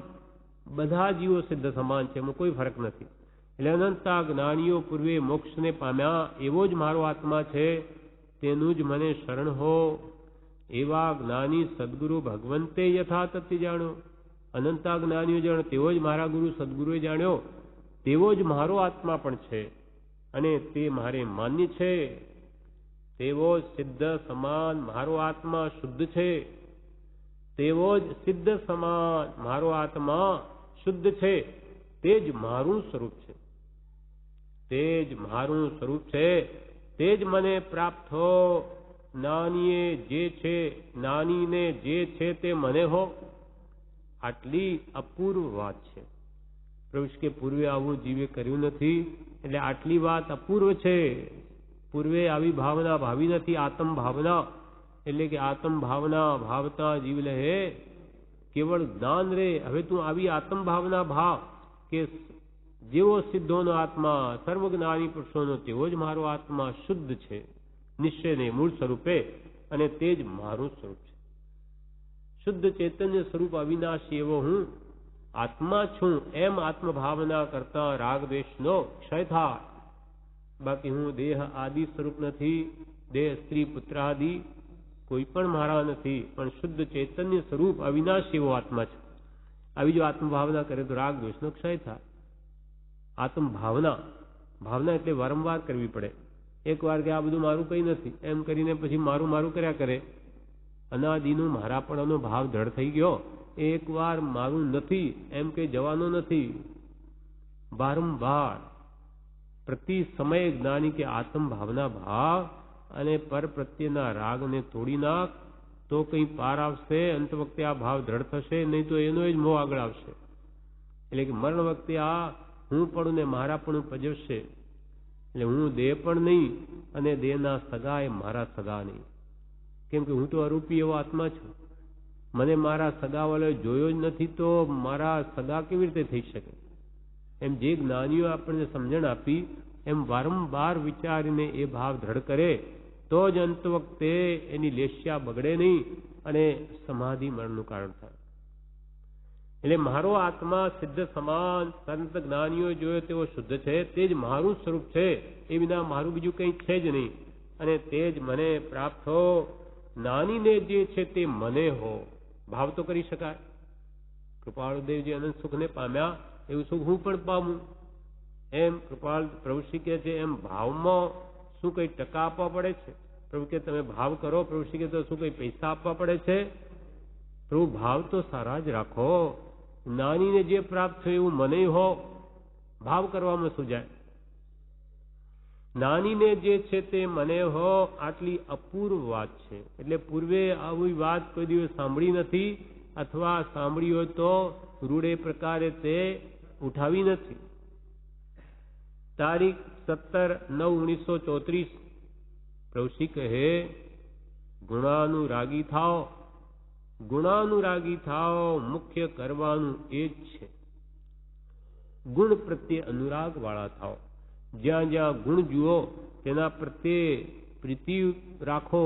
બધા જીવો સિદ્ધ સમાન છે, એમાં કોઈ ફરક નથી. એટલે અનંતા જ્ઞાનીઓ પૂર્વે મોક્ષને પામ્યા એવો જ મારો આત્મા છે, તેનું જ મને શરણ હો. એવા જ્ઞાની સદગુરુ ભગવંતે યથા તથ્ય જાણ્યો. અનંતા જ્ઞાનીઓ જાણ્યો તેવો જ મારા ગુરુ સદગુરુએ જાણ્યો, તેવો જ મારો આત્મા પણ છે, અને તે મારે માન્ય છે. તેવો જ સિદ્ધ સમાન મારો આત્મા શુદ્ધ છે, તેવો જ સિદ્ધ સમાન મારો આત્મા શુદ્ધ છે. તે જ મારું સ્વરૂપ છે, તે જ મારું સ્વરૂપ છે, તે જ મને પ્રાપ્ત હો. નાનીએ જે છે, નાનીને જે છે તે મને હો. આટલી અપૂર્વ વાત છે. પ્રભુ કે પૂર્વે આવું જીવે કર્યું નથી, એટલે આટલી વાત અપૂર્વ છે. પૂર્વે આવી ભાવના ભાવી નથી. આત્મ ભાવના એટલે કે આત્મ ભાવના ભાવતા જીવ લહે કેવળ જ્ઞાન રે. હવે તું આવી આત્મ ભાવના ભાવ કે જેવો સિદ્ધોનો આત્મા, સર્વજ્ઞાની પુરુષોનો, તેવો જ મારો આત્મા શુદ્ધ છે, નિશ્ચયને મૂળ સ્વરૂપે, અને તે જ મારું સ્વરૂપ છે. શુદ્ધ ચૈતન્ય સ્વરૂપ અવિનાશી એવો હું આત્મા છું, એમ આત્મભાવના કરતા રાગ દ્વેષનો ક્ષય થાય. બાકી હું દેહ આદિ સ્વરૂપ નથી, દેહ સ્ત્રી પુત્ર આદિ કોઈ પણ મારા નથી, પણ શુદ્ધ ચૈતન્ય સ્વરૂપ અવિનાશી એવો આત્મા છે. આવી જો આત્મભાવના કરે તો રાગ દ્વેષનો ક્ષય થાય. આત્મભાવના, ભાવના એટલે વારંવાર કરવી પડે. એકવાર કે આ બધું મારું કંઈ નથી એમ કરીને પછી મારું મારું કર્યા કરે, અનાદિનું મારાપણાનો ભાવ દ્રઢ થઈ ગયો, એકવાર મારું નથી એમ કંઈ જવાનો નથી. વારંવાર પ્રતિ સમયે જ્ઞાની કે આત્મ ભાવના ભાવ અને પર પ્રત્યેના રાગને તોડી નાખ, તો કંઈ પાર આવશે. અંત વખતે આ ભાવ દ્રઢ થશે, નહીં તો એનો જ મોહ આગળ આવશે. એટલે કે મરણ વખતે આ હું પણ ને મારા પણ પજવશે. એટલે હું દેહ પણ નહીં, અને દેહના સગા એ મારા સગા નહીં. કેમ કે હું તો અરૂપી એવો આત્મા છું. મને મારા સગાવાળાએ જોયો જ નથી, તો મારા સગા કેવી રીતે થઈ શકે? એમ જે જ્ઞાનીઓ આપણને સમજણ આપી, એમ વારંવાર વિચારીને એ ભાવ દ્રઢ કરે, તો જ અંત વખતે એની લેશ્યા બગડે નહીં, અને સમાધિ મરણનું કારણ થાય. એટલે મારો આત્મા સિદ્ધ સમાન સંત જ્ઞાનીઓ જોયો તેવો શુદ્ધ છે, તે જ મારું સ્વરૂપ છે. એ વિના મારું બીજું કંઈ છે જ નહીં, અને તે જ મને પ્રાપ્ત હો. નાનીને જે છે તે મને હો. ભાવ તો કરી શકાય. કૃપાળુદેવજી અનંત સુખને પામ્યા, એવું સુખ હું પણ પામું. એમ કૃપાળ પ્રભુશ્રી કહે છે, એમ ભાવમાં શું કંઈ ટકા આપવા પડે છે? પ્રભુ કે તમે ભાવ કરો. પ્રભુશ્રી કે તો શું કંઈ પૈસા આપવા પડે છે? પ્રભુ ભાવ તો સારા જ રાખો. નાનીને જે પ્રાપ્ત થયું એવું મને હો. ભાવ કરવામાં શું જાય? નાનીને જે છે તે મને હો. આટલી અપૂર્વ વાત છે. એટલે પૂર્વે આવી વાત કોઈ દિવસ સાંભળી નથી, અથવા સાંભળી હોય તો રૂડે પ્રકારે તે ઉઠાવી નથી. તારીખ 17/9/1934 પ્રભુશ્રી કહે, ગુણાનુરાગી થાઓ, ગુણાનુરાગી થાઓ, મુખ્ય કરવાનું એ જ છે. ગુણ પ્રત્યે અનુરાગ વાળા થાઓ. જ્યાં જ્યાં ગુણ જુઓ તેના પ્રત્યે પ્રીતિ રાખો.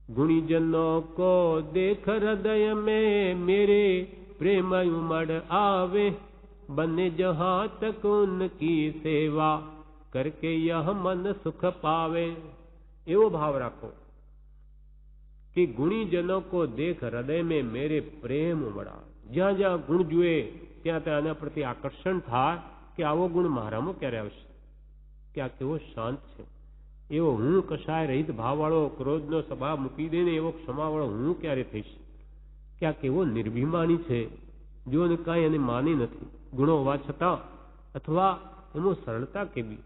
ગુણીજનો કો દેખ હૃદય में मेरे प्रेम उमड़ आवे बने जहाँ तक उनकी सेवा करके यह मन सुख पावे. एवो भाव રાખો कि गुणीजनों को देख हृदय में मेरे प्रेम उमड़ा. જ્યાં જ્યાં ગુણ જુએ ત્યાં ત્યાં આના પ્રતિ આકર્ષણ થાય કે આવો ગુણ મારામાં ક્યારે આવશે, કે આ કેવો શાંત છે, એવો હું કશાય રહિત ભાવવાળો, ક્રોધનો સ્વભાવ મૂકી દઈને એવો ક્ષમાવાળો હું ક્યારે થઈશ, કે આ કેવો નિર્ભિમાની છે, જોને કાંઈ એને માની નથી ગુણો હોવા છતાં, અથવા એમાં સરળતા કેવી,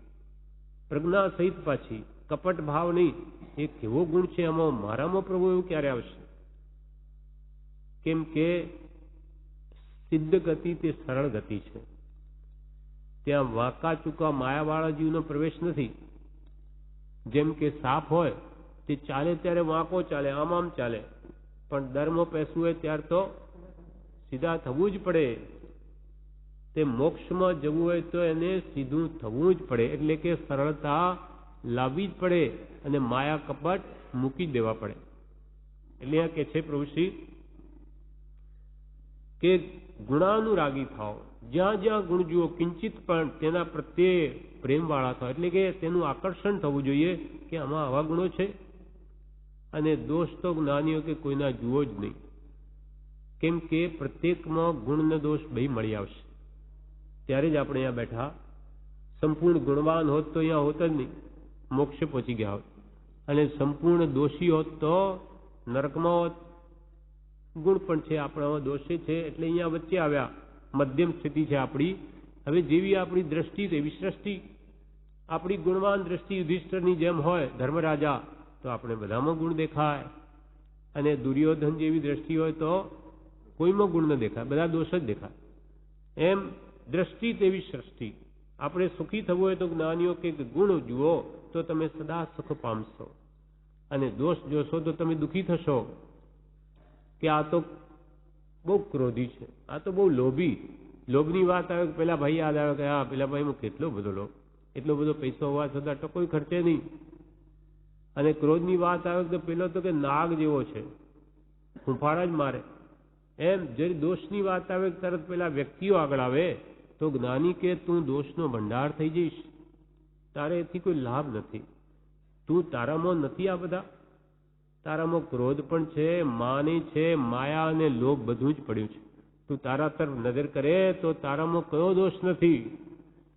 પ્રજ્ઞા સહિત પાછી, કપટ ભાવ નહીં, એ કેવો ગુણ છે, આમાં મારામાં પ્રભુ એવું ક્યારે આવશે. કેમ કે સિદ્ધ ગતિ તે સરળ ગતિ છે. ત્યાં વાંકા ચૂકા માયાવાળા જીવનો પ્રવેશ નથી. જેમ કે સાપ હોય તે ચાલે ત્યારે વાંકો ચાલે, આમ આમ ચાલે, પણ દરમાં પેસવું હોય ત્યાર તો સીધા થવું જ પડે. તે મોક્ષમાં જવું હોય તો એને સીધું થવું જ પડે, એટલે કે સરળતા લાવવી જ પડે અને માયા કપટ મૂકી જ દેવા પડે. એટલે આ કે છે પ્રભુશ્રી કે ગુણાનુરાગી થાઓ. જ્યાં જ્યાં ગુણ જુઓ કિંચિત પણ તેના પ્રત્યે પ્રેમવાળા થાવ, એટલે કે તેનું આકર્ષણ થવું જોઈએ કે આમાં આવા ગુણો છે. અને દોષ તો જ્ઞાનીઓ કે કોઈના જુઓ જ નહીં. કેમ કે પ્રત્યેકમાં ગુણ ને દોષ બે મળી આવશે. ત્યારે જ આપણે અહીંયા બેઠા સંપૂર્ણ ગુણવાન હોત તો અહીંયા હોત જ નહીં, મોક્ષે પહોંચી ગયા હોત. અને સંપૂર્ણ દોષી હોત તો નરકમાં હોત. ગુણ પણ છે આપણામાં, દોષે છે, એટલે અહીંયા વચ્ચે આવ્યા. મધ્યમ સ્થિતિ છે આપણી. હવે જેવી આપણી દ્રષ્ટિ તેવી સૃષ્ટિ. આપણી ગુણવાન દ્રષ્ટિ યુધિષ્ઠરની જેમ હોય, ધર્મરાજા, તો આપણે બધામાં ગુણ દેખાય. અને દુર્યોધન જેવી દ્રષ્ટિ હોય તો કોઈમાં ગુણ ન દેખાય, બધા દોષ જ દેખાય. એમ દ્રષ્ટિ તેવી સૃષ્ટિ. આપણે સુખી થવું હોય તો જ્ઞાનીઓ કે ગુણ જુઓ તો તમે સદા સુખ પામશો, અને દોષ જોશો તો તમે દુઃખી થશો કે આ તો બહુ ક્રોધી છે, આ તો બહુ લોભી. લોભની વાત આવે કે પેલા ભાઈ યાદ આવે કે હા પેલા ભાઈમાં કેટલો બધો લોભ, એટલો બધો પૈસો હોવા છતાં તો કોઈ ખર્ચે નહીં. અને ક્રોધની વાત આવે તો પેલો તો કે નાગ જેવો છે, ફૂંફાડા જ મારે. એમ જયારે દોષની વાત આવે તરત પેલા વ્યક્તિઓ આગળ આવે તો જ્ઞાની કે તું દોષનો ભંડાર થઈ જઈશ, તારે એથી કોઈ લાભ નથી. તું તારામાં નથી, આ બધા તારામાં ક્રોધ પણ છે, માની છે, માયા અને લોભ બધું જ પડ્યું છે. તું તારા તરફ નજર કરે તો તારામાં કયો દોષ નથી.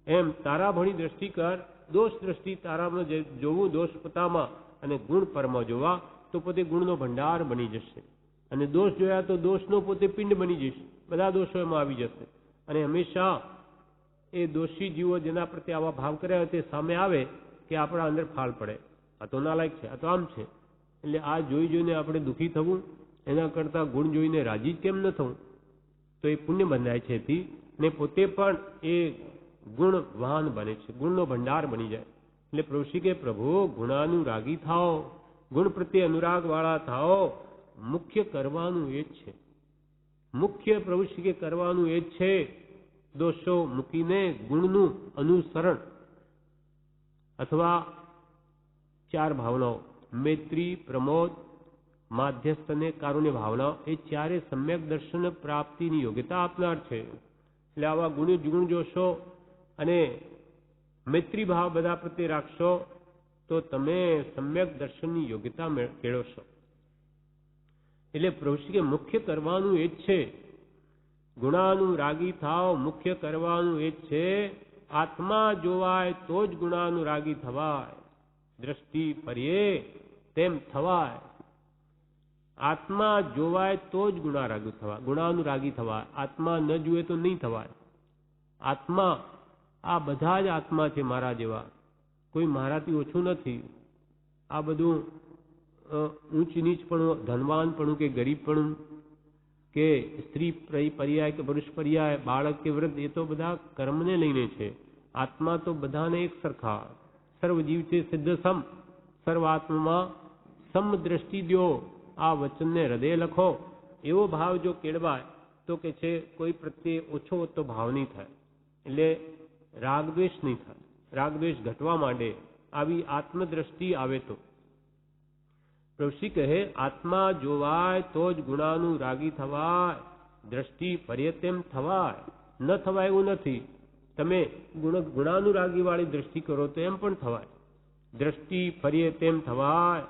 એમ તારા ભણી દ્રષ્ટિ કર, દોષ દ્રષ્ટિ તારામાં જોવું, દોષ પોતામાં, અને ગુણ પરમાં જોવા તો પોતે ગુણનો ભંડાર બની જશે. અને દોષ જોયા તો દોષનો પોતે પિંડ બની જશે, બધા દોષો એમાં આવી જશે. અને હંમેશા એ દોષી જીવો જેના પ્રત્યે આવા ભાવ કર્યા હોય તે સામે આવે કે આપણા અંદર ફાળ પડે, આ તો નાલાયક છે, આ તો આમ છે. એટલે આ જોઈ જોઈને આપણે દુઃખી થવું, એના કરતાં ગુણ જોઈને રાજી જ કેમ ન થવું? તો એ પુણ્ય બંધાય છે એથી, ને પોતે પણ એ ગુણવાન બને છે, ગુણનો ભંડાર બની જાય. એટલે પ્રભુશ્રી કે પ્રભુ ગુણાનુરાગી થાઓ, ગુણ પ્રત્યે અનુરાગ વાળા થાઓ. મુખ્ય કરવાનું એ જ છે, મુખ્ય પ્રભુશ્રી કે કરવાનું એ જ છે. દોષો મૂકીને ગુણનું અનુસરણ, અથવા ચાર ભાવનાઓ મૈત્રી, પ્રમોદ, માધ્યસ્થ અને કારુણ્ય ભાવનાઓ, એ ચારે સમ્યક દર્શન પ્રાપ્તિની યોગ્યતા આપનાર છે. એટલે આવા ગુણ જોશો અને મૈત્રી ભાવ બધા પ્રત્યે રાખશો તો તમે સમ્યક દર્શનની યોગ્યતા કેળવશો. એટલે પ્રભુશ્રી કે મુખ્ય કરવાનું એ જ છે. ગુણાનુરાગી થાવ, મુખ્ય કરવાનું એ જ છે. આત્મા જોવાય તો જ ગુણાનુરાગી થવાય, દ્રષ્ટિ પર્યે તેમ થવાય. આત્મા જોવાય તો જ ગુણાનુરાગી થવાય. આત્મા ન જુએ તો નહીં થવાય. આત્મા, આ બધા જ આત્મા છે મારા જેવા, કોઈ મારાથી ઓછું નથી. આ બધું ઊંચ નીચપણું, ધનવાનપણું કે ગરીબપણું, કે સ્ત્રી પર્યાય કે પુરુષ પર્યાય, બાળક કે વૃદ્ધ, એ તો બધા કર્મને લઈને છે. આત્મા તો બધાને એક સરખા. સર્વ જીવ છે સિદ્ધ સમ, સર્વાત્મમાં સમ દ્રષ્ટિ દો. આ વચનને હૃદય લખો. એવો ભાવ જો કેળવાય તો કે છે કોઈ પ્રત્યે ઓછો ઓછો ભાવ નહીં થાય, એટલે રાગદ્વેષ નહીં થાય, રાગદ્વેષ ઘટવા માંડે, આવી આત્મદ્રષ્ટિ આવે તો. ઋષિ કહે આત્મા જોવાય તો જ ગુણાનું રાગી થવાય, દ્રષ્ટિ ફરે તેમ થવાય, ન થવાય એવું નથી. તમે ગુણાનુરાગી વાળી દ્રષ્ટિ કરો તો એમ પણ થવાય, દ્રષ્ટિ ફરીએ તેમ થવાય.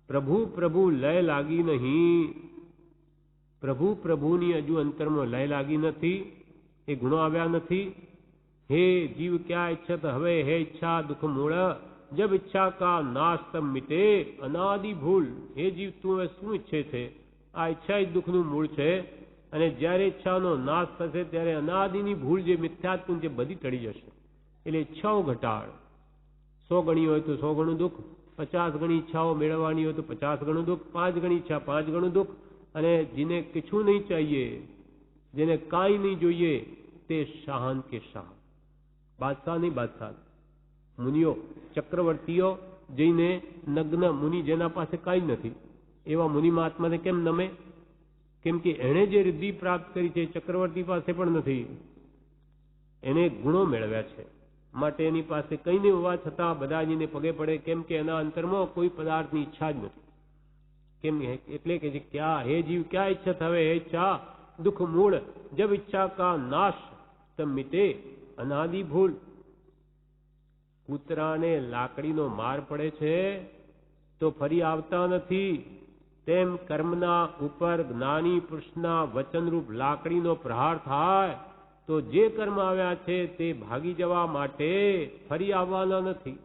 પ્રભુ પ્રભુ લય લાગી નહીં, પ્રભુ પ્રભુની હજુ અંતરમાં લય લાગી નથી, એ ગુણો આવ્યા નથી. હે જીવ ક્યાં ઈચ્છત હવે હે ઈચ્છા દુઃખ મૂળ, જબ ઈચ્છા કા નાશ તબ મિટે અનાદિ ભૂલ. હે જીવ તું હવે શું ઈચ્છે છે? આ ઈચ્છા જ દુઃખનું મૂળ છે, અને જ્યારે ઈચ્છાનો નાશ થશે ત્યારે અનાદિની ભૂલ જે મિથ્યાત્વ જે બધી ટળી જશે. એટલે ઈચ્છાઓ ઘટાડ. 100 ગણી હોય તો 100 ગણું દુઃખ, 50 ગણી ઈચ્છાઓ મેળવવાની હોય તો 50 ગણું દુઃખ, 5 ગણી ઈચ્છા 5 ગણું દુઃખ. અને જેને કશું નહીં ચાહીએ, જેને કાંઈ નહીં જોઈએ, તે શાહન કે શાહ, બાદશાહ નહીં બાદશાહ. મુનિઓ ચક્રવર્તીઓ જઈને નગ્ન મુનિ જેના પાસે કાંઈ નથી એવા મુનિ મહાત્માને કેમ નમે? કેમ કે એણે જે રિદ્ધિ પ્રાપ્ત કરી છે ચક્રવર્તી પાસે પણ નથી, એને ગુણો મેળવ્યા છે, માટે એની પાસે કંઈ નહીં હોવા છતાં બધા જઈને પગે પડે. કેમ કે એના અંતરમાં કોઈ પદાર્થની ઈચ્છા જ નથી. કેમ એટલે કે ક્યાં હે જીવ ક્યાં ઈચ્છત હવે હે ઈચ્છા દુઃખ મૂળ, જબ ઈચ્છા કા નાશ તબ મિટે અનાદિ ભૂલ. કૂતરાને લાકડીનો માર પડે છે તો ફરી આવતા નથી, તેમ કર્મના ઉપર જ્ઞાની પુરુષના વચનરૂપ લાકડીનો પ્રહાર થાય તો જે કર્મ આવ્યા છે તે ભાગી જવા માટે ફરી આવવાના નથી.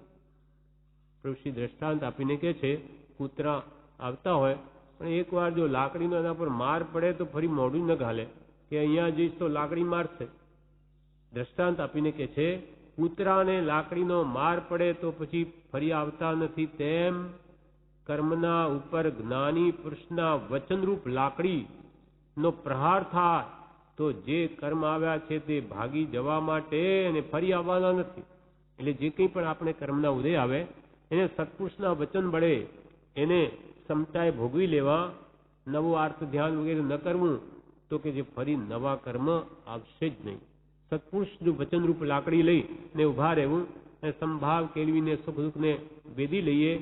ઋષિ દ્રષ્ટાંત આપીને કહે છે કૂતરા આવતા હોય પણ એકવાર જો લાકડીનો એના પર માર પડે તો ફરી મોઢું ન ઘાલે કે અહીંયા જઈશ તો લાકડી મારશે. દ્રષ્ટાંત આપીને કહે છે કૂતરાને લાકડીનો માર પડે તો પછી ફરી આવતા નથી, તેમ કર્મના ઉપર જ્ઞાની પુરુષના વચનરૂપ લાકડીનો પ્રહાર થાય તો જે કર્મ આવ્યા છે તે ભાગી જવા માટે અને ફરી આવવાના નથી. એટલે જે કંઈ પણ આપણે કર્મના ઉદય આવે એને સત્પુરુષના વચન બળે એને સમતાએ ભોગવી લેવા, નવું આર્થ ધ્યાન વગેરે ન કરવું તો કે જે ફરી નવા કર્મ આવશે જ નહીં. સત્પુરુષનું વચનરૂપ લાકડી લઈને ઊભા રહેવું અને સંભાવ કેળવીને સુખ દુઃખને વેદી લઈએ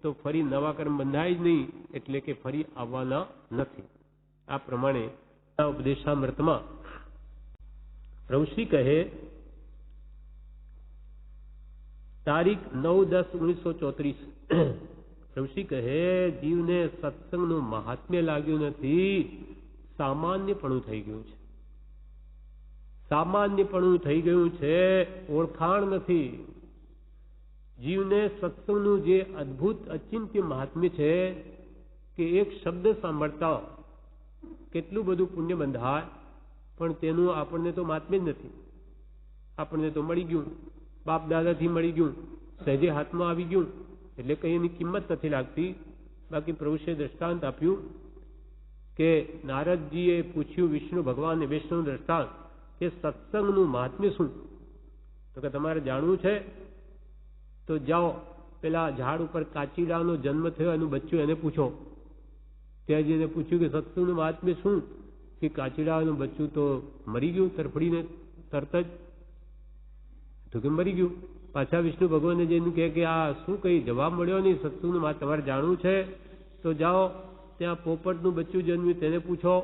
તો ફરી નવા કર્મ બંધાય જ નહીં, એટલે કે ફરી આવવાના નથી. આ પ્રમાણે ઉપદેશામૃતમાં ઋષિ કહે તારીખ 9/10/1934 ઋષિ કહે જીવને સત્સંગનું મહાત્મ્ય લાગ્યું નથી, સામાન્યપણું થઈ ગયું છે. સામાન્યપણું થઈ ગયું છે, ઓળખાણ નથી. જીવને સત્સંગનું જે અદ્ભુત અચિંત્ય મહાત્મ્ય છે કે એક શબ્દ સાંભળતા કેટલું બધું પુણ્ય બંધાય, પણ તેનું આપણને તો મહાત્મ્ય જ નથી. આપણને તો મળી ગયું, બાપ દાદાથી મળી ગયું, સહેજે હાથમાં આવી ગયું, એટલે કંઈ એની કિંમત નથી લાગતી. બાકી પ્રભુએ દ્રષ્ટાંત આપ્યું કે નારદજીએ પૂછ્યું વિષ્ણુ ભગવાનને વૈષ્ણવ દ્રષ્ટાંત કે સત્સંગનું મહાત્મ્ય શું? તો કે તમારે જાણવું છે તો જાઓ પેલા ઝાડ ઉપર કાચીડાનો જન્મ થયો એનું બચ્ચું એને પૂછો. ત્યાં જઈને પૂછ્યું કે સત્સંગનું મહાત્મ્ય શું? કે કાચીડાનું બચ્ચું તો મરી ગયું તરફડીને તરત જ, તો કે મરી ગયું. પાછા વિષ્ણુ ભગવાનને જઈને કહે કે આ શું કઈ જવાબ મળ્યો નહીં, સત્સંગનું મહાત્મ્ય તમારે જાણવું છે તો જાઓ ત્યાં પોપટનું બચ્ચું જન્મ્યું તેને પૂછો.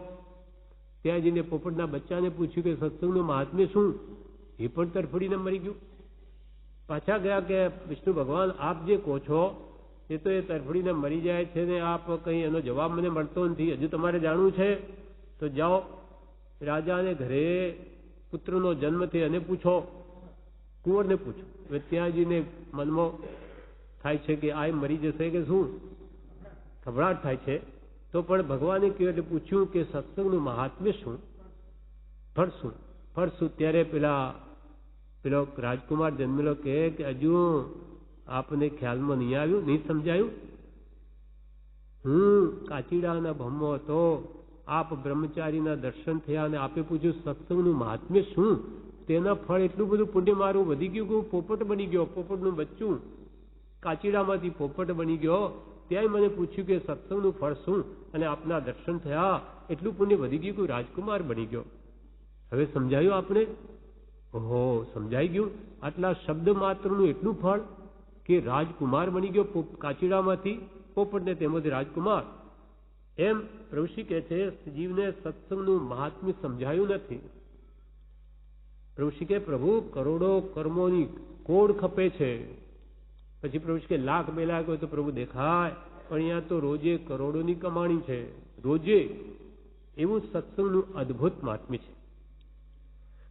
ત્યાં જઈને પોપટના બચ્ચાને પૂછ્યું કે સત્સંગનું મહાત્મ્ય શું? એ પણ તરફડીને મરી ગયું. પાછા ગયા કે વિષ્ણુ ભગવાન આપ જે કહો છો એ તો એ તરફડીને મરી જાય છે ને આપ કંઈ એનો જવાબ મને મળતો નથી, હજુ તમારે જાણવું છે તો જાઓ રાજાને ઘરે પુત્રનો જન્મ થયો એને પૂછો, કુંવરને પૂછો. હવે ત્યાં જઈને મનમાં થાય છે કે આ મરી જશે કે શું, ખબરાટ થાય છે. તો પણ ભગવાને કહ્યું એટલે પૂછ્યું કે સત્સંગનું મહાત્મ્ય શું, ફળ શું? ફળ શું? ત્યારે પેલો રાજકુમાર જન્મેલો કે હજુ આપને ખ્યાલમાં નહીં આવ્યું, નહીં સમજાયું? હું કાચીડાના ભમો હતો, આપ બ્રહ્મચારીના દર્શન થયા અને આપે પૂછ્યું સત્સંગનું મહાત્મ્ય શું? તેના ફળ એટલું બધું પુણ્ય મારું વધી ગયું કે હું પોપટ બની ગયો, પોપટનું બચ્ચું કાચીડામાંથી પોપટ બની ગયો ત્યાંય મને પૂછ્યું કે સત્સંગનું ફળ શું, અને આપના દર્શન થયા, એટલું પુણ્ય વધી ગયું, કોઈ રાજકુમાર બની ગયો. હવે સમજાયું આપણે? ઓહો, સમજાઈ ગયું. આટલા શબ્દ માત્રનું એટલું ફળ કે રાજકુમાર બની ગયો, કાચીડામાંથી પોપટને તેમાંથી રાજકુમાર. એમ પ્રભુશ્રી કહે છે, જીવને સત્સંગનું મહાત્મ્ય સમજાયું નથી. પ્રભુશ્રી કે પ્રભુ કરોડો કર્મોની કોડ ખપે છે. પછી પ્રભુશ્રી કે લાખ 2 લાખ હોય તો પ્રભુ દેખાય, પણ અહીંયા તો રોજે કરોડોની કમાણી છે, રોજે. એવું સત્સંગનું અદ્ભુત મહાત્મ્ય છે.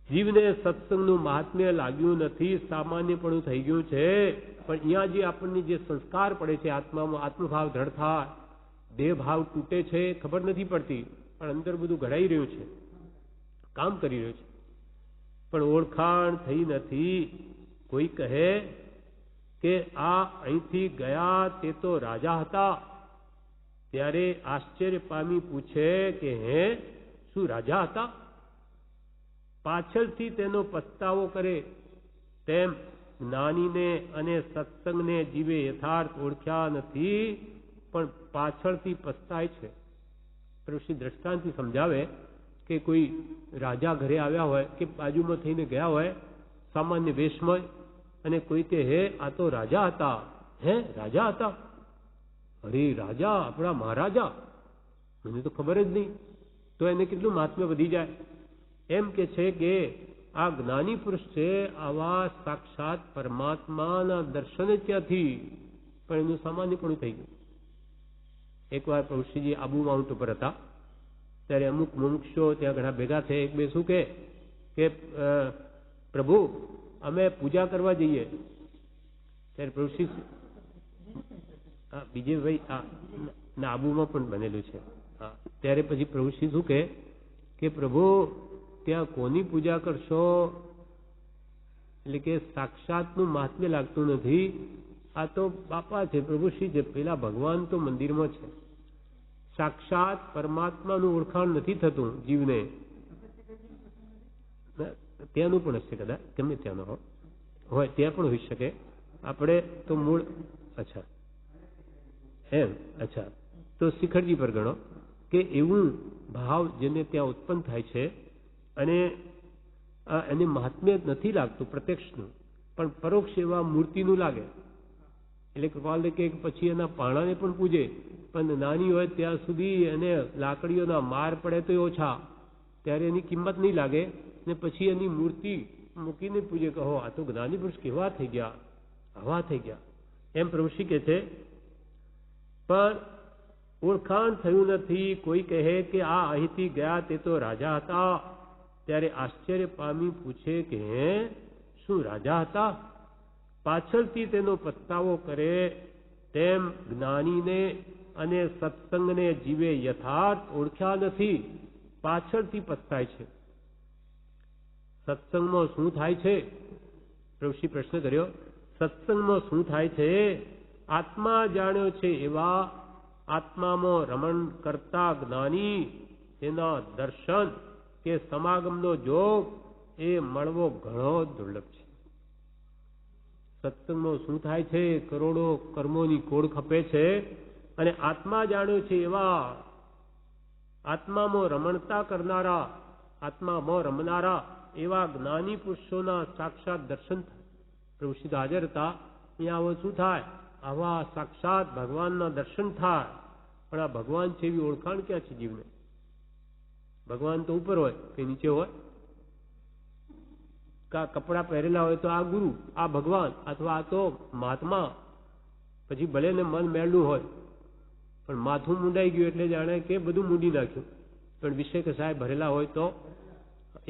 જીવને સત્સંગનું મહાત્મ્ય લાગ્યું નથી, સામાન્યપણું થઈ ગયું છે. પણ અહીંયા જે આપણને જે સંસ્કાર પડે છે, આત્મામાં આત્મભાવ દ્રઢ થાય, દેહ ભાવ તૂટે છે, ખબર નથી પડતી, પણ અંદર બધું ઘડાઈ રહ્યું છે, કામ કરી રહ્યું છે, પણ ઓળખાણ થઈ નથી. કોઈ કહે કે આ અહીંથી ગયા તે તો રાજા હતા, ત્યારે આશ્ચર્ય પામી પૂછે કે હે, શું રાજા હતા? પાછળથી તેનો પસ્તાવો કરે, તેમ જ્ઞાનીને અને સત્સંગને જીવે યથાર્થ ઓળખ્યા નથી, પણ પાછળથી પસ્તાય છે. પ્રભુશ્રી દ્રષ્ટાંતથી સમજાવે કે કોઈ રાજા ઘરે આવ્યા હોય કે બાજુમાં થઈને ગયા હોય સામાન્ય વેશમાં, અને કોઈ કે હે આ તો રાજા હતા. હે રાજા હતા? અરે રાજા, આપણા મહારાજા, મને તો ખબર જ નહીં. તો એને કેટલું મહાત્મ્ય વધી જાય. એમ કે છે કે આ જ્ઞાની પુરુષ છે, આવા સાક્ષાત પરમાત્માના દર્શન ત્યાંથી, પણ એનું સામાન્યપણું થઈ ગયું. એકવાર પ્રભુશ્રીજી આબુ માઉન્ટ ઉપર હતા, ત્યારે અમુક મુમુક્ષો ત્યાં ઘણા ભેગા થયા. એક બે શું કે પ્રભુ અમે પૂજા કરવા જઈએ. ત્યારે પ્રભુશ્રી બીજે ભાઈ ના આબુમાં પણ બનેલું છે. ત્યારે પછી પ્રભુશ્રી શું કે પ્રભુ ત્યાં કોની પૂજા કરશો? એટલે કે સાક્ષાતનું મહાત્મ્ય લાગતું નથી. આ તો બાપા છે, પ્રભુશ્રી છે, પેલા ભગવાન તો મંદિરમાં છે. સાક્ષાત પરમાત્માનું ઓળખાણ નથી થતું જીવને. ત્યાંનું પણ હશે કદાચ, ગમે ત્યાંનો હોય, ત્યાં પણ હોઈ શકે. આપણે તો મૂળ અચ્છા એમ અચ્છા તો શિખરજી પર ગણો કે એવું ભાવ જેને ત્યાં ઉત્પન્ન થાય છે, અને એને મહાત્મ્ય નથી લાગતું પ્રત્યક્ષનું, પણ પરોક્ષ એવા મૂર્તિનું લાગે. એટલે કૃપાલ કે પછી એના પાણાને પણ પૂજે, પણ નાની હોય ત્યાં સુધી એને લાકડીઓના માર પડે તો ઓછા, ત્યારે એની કિંમત નહીં લાગે. ને પછી એની મૂર્તિ મૂકીને પૂજે, કહો આ તો જ્ઞાની પુરુષ કેવા થઈ ગયા, આવા થઈ ગયા. એમ પ્રભુશ્રી કે છે, પણ ઓળખાણ થયું નથી. કોઈ કહે કે આ અહીંથી ગયા તે તો રાજા હતા, ત્યારે આશ્ચર્ય પામી પૂછે કે હે, શું રાજા હતા? પાછળથી તેનો પસ્તાવો કરે, તેમ જ્ઞાનીને અને સત્સંગને જીવે યથાર્થ ઓળખ્યા નથી, પાછળથી પસ્તાય છે. સત્સંગમાં શું થાય છે? પ્રભુશ્રી પ્રશ્ન કર્યો, સત્સંગમાં શું થાય છે? આત્મા જાણ્યો છે એવા આત્મામાં રમણ કરતા જ્ઞાની, તેના દર્શન કે સમાગમનો જોગ એ મળવો ઘણો દુર્લભ છે. સત્સંગમાં શું થાય છે? કરોડો કર્મોની કોડ ખપે છે, અને આત્મા જાણ્યો છે એવા આત્મામાં રમણતા કરનારા, આત્મામાં રમનારા એવા જ્ઞાની પુરુષોના સાક્ષાત દર્શન થાય. પ્રભુશ્રી હાજર હતા, અહીંયા આવો શું થાય? આવા સાક્ષાત ભગવાનના દર્શન થાય. પણ આ ભગવાન છે એવી ઓળખાણ ક્યાં છે જીવને? ભગવાન તો ઉપર હોય કે નીચે હોય? કપડા પહેરેલા હોય તો આ ગુરુ, આ ભગવાન, અથવા આ તો મહાત્મા. પછી ભલે ને મન મેળવું હોય, પણ માથું મુંડાઈ ગયું એટલે જાણે કે બધું મૂંડી નાખ્યું. પણ વિષય કે સાહેબ ભરેલા હોય તો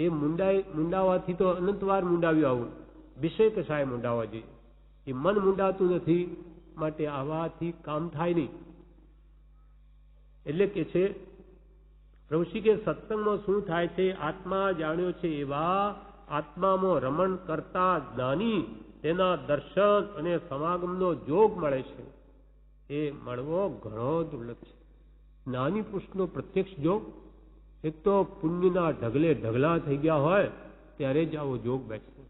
એ મુંડાવાથી તો અનંતવાર મુંડાવ્યું. આવું વિષય કે સાહેબ મુંડાવવા જોઈએ. એ મન મુંડાતું નથી, માટે આવાથી કામ થાય નહીં. એટલે કે છે પ્રભુશ્રી કે સત્સંગમાં શું થાય છે? આત્મા જાણ્યો છે એવા આત્મામાં રમણ કરતા જ્ઞાની, તેના દર્શન અને સમાગમનો જોગ મળે છે. એ મળવો ઘણો દુર્લભ છે. જ્ઞાની પુરુષનો પ્રત્યક્ષ જોગ, એક તો પુણ્યના ઢગલે ઢગલા થઈ ગયા હોય ત્યારે જ આવો જોગ બેઠશે.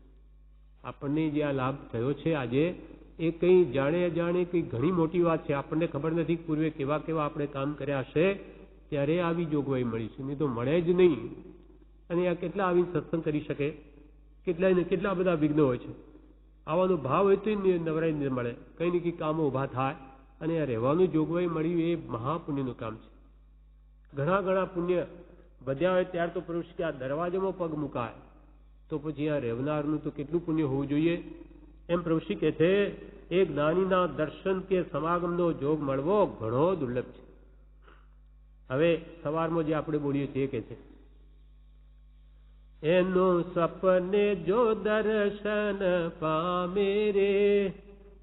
આપણને જે આ લાભ થયો છે આજે, એ કંઈ જાણે અજાણે કંઈ ઘણી મોટી વાત છે, આપણને ખબર નથી પૂર્વે કેવા કેવા આપણે કામ કર્યા હશે ત્યારે આવી જોગવાઈ મળી છે, નહીં તો મળે જ નહીં. અને આ કેટલા આવીને સત્સંગ કરી શકે? કેટલા બધા વિઘ્નો હોય છે. આવવાનો ભાવ હોય તો નવરાઈ ન મળે, કંઈ ને કંઈ કામો ઊભા થાય અને આ રહેવાનું જોગવાઈ મળ્યું એ મહાપુણ્યનું કામ છે. ઘણા ઘણા પુણ્ય વધ્યા હોય ત્યાર તો પુરુષ કે આ દરવાજામાં પગ મુકાય તો પછી આ રહેનારનું તો કેટલું પુણ્ય હોવું જોઈએ. એમ પ્રભુશ્રી કહે છે એ જ્ઞાનીના દર્શન કે સમાગમનો જોગ મળવો ઘણો દુર્લભ છે. હવે સવારમાં જે આપણે બોલીએ છીએ કે છે એનું સપને જો દર્શન પામે રે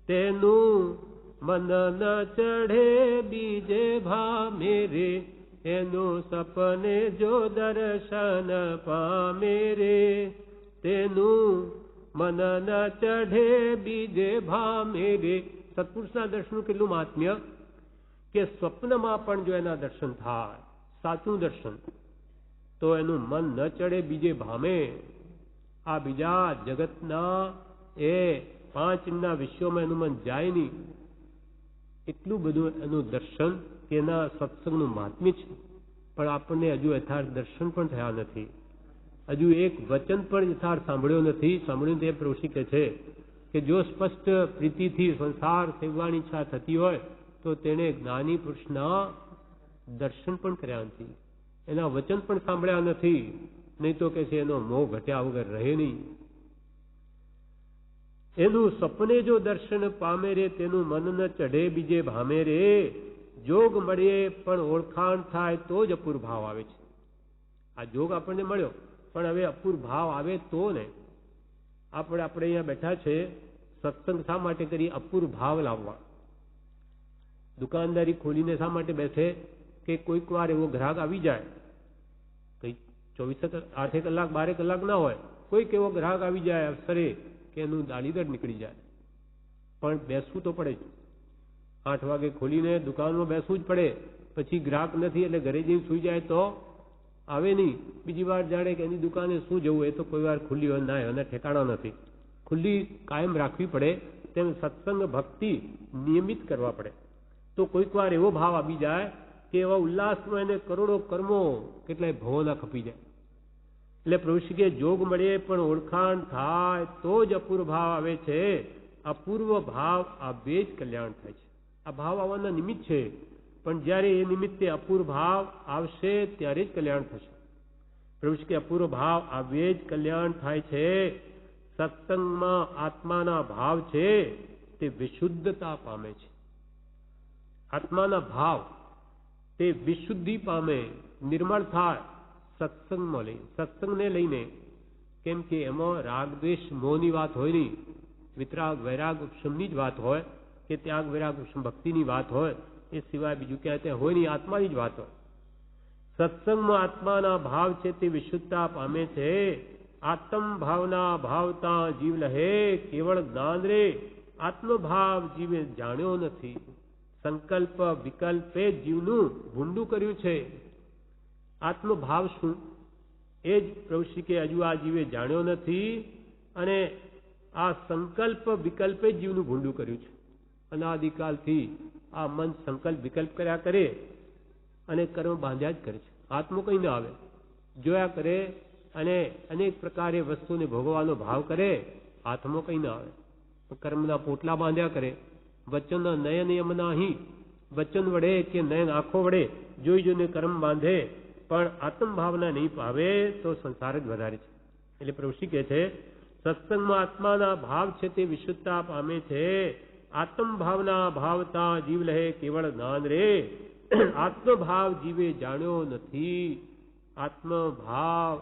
તેનું મન ન ચઢે બીજે ભામે રે. એનું સપને જો દર્શન પામે રે તેનું મન ન ચઢે બીજે ભામે રે. સત્પુરુષના દર્શનનું કેટલું મહાત્મ્ય કે સ્વપ્નમાં પણ જો એના દર્શન થાય, સાચું દર્શન, તો એનું મન ન ચડે બીજે ભામે. આ બીજા જગતના એ પાંચના વિશ્વમાં એનું મન જાય નહીં. એટલું બધું એનું દર્શન કે એના સત્સંગનું મહાત્મ્ય છે. પણ આપણને હજુ યથાર્થ દર્શન પણ થયા નથી, હજુ એક વચન પણ યથાર્થ સાંભળ્યો નથી. સાંભળ્યું તે પ્રભુશ્રી કહે છે કે જો સ્પષ્ટ પ્રીતિથી સંસાર સેવવાની ઈચ્છા થતી હોય તો તેણે જ્ઞાની પુરુષના દર્શન પણ કર્યા નથી, એના વચન પણ સાંભળ્યા નથી. નહીં તો કે છે એનો મોહ ઘટ્યા વગર રહે નહીં. એનું સપને જો દર્શન પામે રે તેનું મન ન ચઢે બીજે ભામે રે. જોગ મળીએ પણ ઓળખાણ થાય તો જ અપૂર ભાવ આવે છે. આ જોગ આપણને મળ્યો પણ હવે અપૂર ભાવ આવે તો ને. આપણે અહીંયા બેઠા છે, સત્સંગ શા માટે કરી? અપૂર ભાવ લાવવા. દુકાનદારી ખોલીને શા માટે બેસે કે કોઈક વાર એવો ગ્રાહક આવી જાય, કઈ 8 કલાક 12 કલાક ના હોય, કોઈક એવો ગ્રાહક આવી જાય અવસરે કે એનું દાળીદર નીકળી જાય, પણ બેસવું તો પડે જ. 8 વાગે ખોલીને દુકાનમાં બેસવું જ પડે. પછી ગ્રાહક નથી એટલે ઘરે જઈને સુઈ જાય તો આવે નહીં. બીજી વાર જાણે કે એની દુકાને શું જવું, એ તો કોઈ વાર ખુલ્લી હોય ના અને ઠેકાણા નથી. ખુલ્લી કાયમ રાખવી પડે. તેમ સત્સંગ ભક્તિ નિયમિત કરવા પડે. તો કોઈક વાર એવો ભાવ આવી જાય કે એવા ઉલ્લાસમાં એને કરોડો કર્મો કેટલાય ભવોના ખપી જાય. એટલે પ્રભુશ્રી કે જોગ મળે પણ ઓળખાણ થાય તો જ અપૂર્વ ભાવ આવે છે. અપૂર્વ ભાવ આ બે જ કલ્યાણ થાય છે. આ ભાવ આવવાના નિમિત્ત છે, પણ જ્યારે એ નિમિત્તે અપૂર્વ ભાવ આવશે ત્યારે જ કલ્યાણ થશે. પ્રભુશ્રી કે અપૂર્વ ભાવ આવે જ કલ્યાણ થાય છે. સત્સંગમાં આત્માના ભાવ છે તે વિશુદ્ધતા પામે છે. આત્માના ભાવ તે વિશુદ્ધિ પામે, નિર્મળ થાય સત્સંગમાં લઈને, સત્સંગને લઈને. કેમ કે એમાં રાગ દ્વેષ મોહની વાત હોય નહીં, વિતરાગ વૈરાગ ઉપશમની જ વાત હોય કે ત્યાગ વૈરાગ ઉપશમ ભક્તિની વાત હોય. એ સિવાય બીજું ક્યાંય ત્યાં હોય નહીં, આત્માની જ વાત હોય. સત્સંગમાં આત્માના ભાવ છે તે વિશુદ્ધતા પામે છે. આત્મ ભાવના ભાવતા જીવ લહે કેવળ જ્ઞાન રે. આત્મભાવ જીવે જાણ્યો નથી, સંકલ્પ વિકલ્પે જીવનું ભૂંડું કર્યું છે. આત્મભાવ શું એ જ પ્રભુશ્રી કે હજુ આ જીવે જાણ્યો નથી, અને આ સંકલ્પ વિકલ્પે જીવનું ભૂંડું કર્યું છે. અનાદિકાલથી આ મન સંકલ્પ વિકલ્પ કર્યા કરે અને કર્મ બાંધ્યા જ કરે છે. આત્મો કંઈ ના આવે, જોયા કરે અને અનેક પ્રકારે વસ્તુને ભોગવવાનો ભાવ કરે, હાથમાં કંઈ ના આવે. કર્મના પોટલા બાંધ્યા કરે, વચન નયન યમના અહીં, વચન વડે કે નયન આંખો વડે જોઈ જોઈને કર્મ બાંધે, પણ આત્મભાવના નહીં પાવે તો સંસાર જ વધારે છે. એટલે પ્રભુશ્રી કહે છે સત્સંગમાં આત્માના ભાવ છે તે વિશુદ્ધતા પામે છે. આત્મભાવના ભાવતા જીવ લહે કેવળ જ્ઞાન રે. આત્મભાવ જીવે જાણ્યો નથી, આત્મભાવ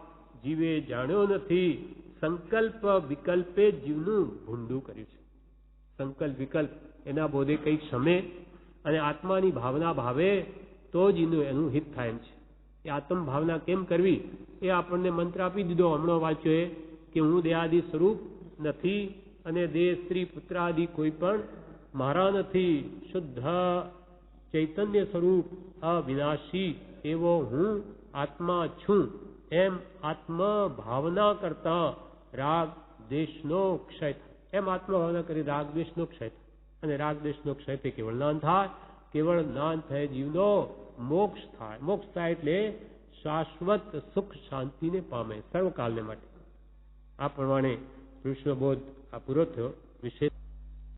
જીવે જાણ્યો નથી. સંકલ્પ વિકલ્પે જીવનું ભૂંડું કર્યું છે. સંકલ્પ વિકલ્પ એના બોધે કંઈક સમે અને આત્માની ભાવના ભાવે તો જ એનું હિત થાય એમ છે. એ આત્મ ભાવના કેમ કરવી એ આપણને મંત્ર આપી દીધો હમણાં વાંચ્યો એ કે હું દેહાદિ સ્વરૂપ નથી અને દેહ સ્ત્રી પુત્ર આદિ કોઈ પણ મારા નથી. શુદ્ધ ચૈતન્ય સ્વરૂપ અવિનાશી એવો હું આત્મા છું. એમ આત્મ ભાવના કરતા રાગ દ્વેષનો ક્ષય થાય. એમ આત્મભાવના કરી રાગ દ્વેષનો ક્ષય થાય. અને રાગદ્વેષનો ક્ષયથી કેવળ જ્ઞાન થાય. કેવળ જ્ઞાન થાય જીવનો મોક્ષ થાય. મોક્ષ થાય એટલે શાશ્વત સુખ શાંતિને પામે સર્વકાલને માટે. આ પ્રમાણે કૃષ્ણ બોધ આ પૂરો થયો. વિશેષ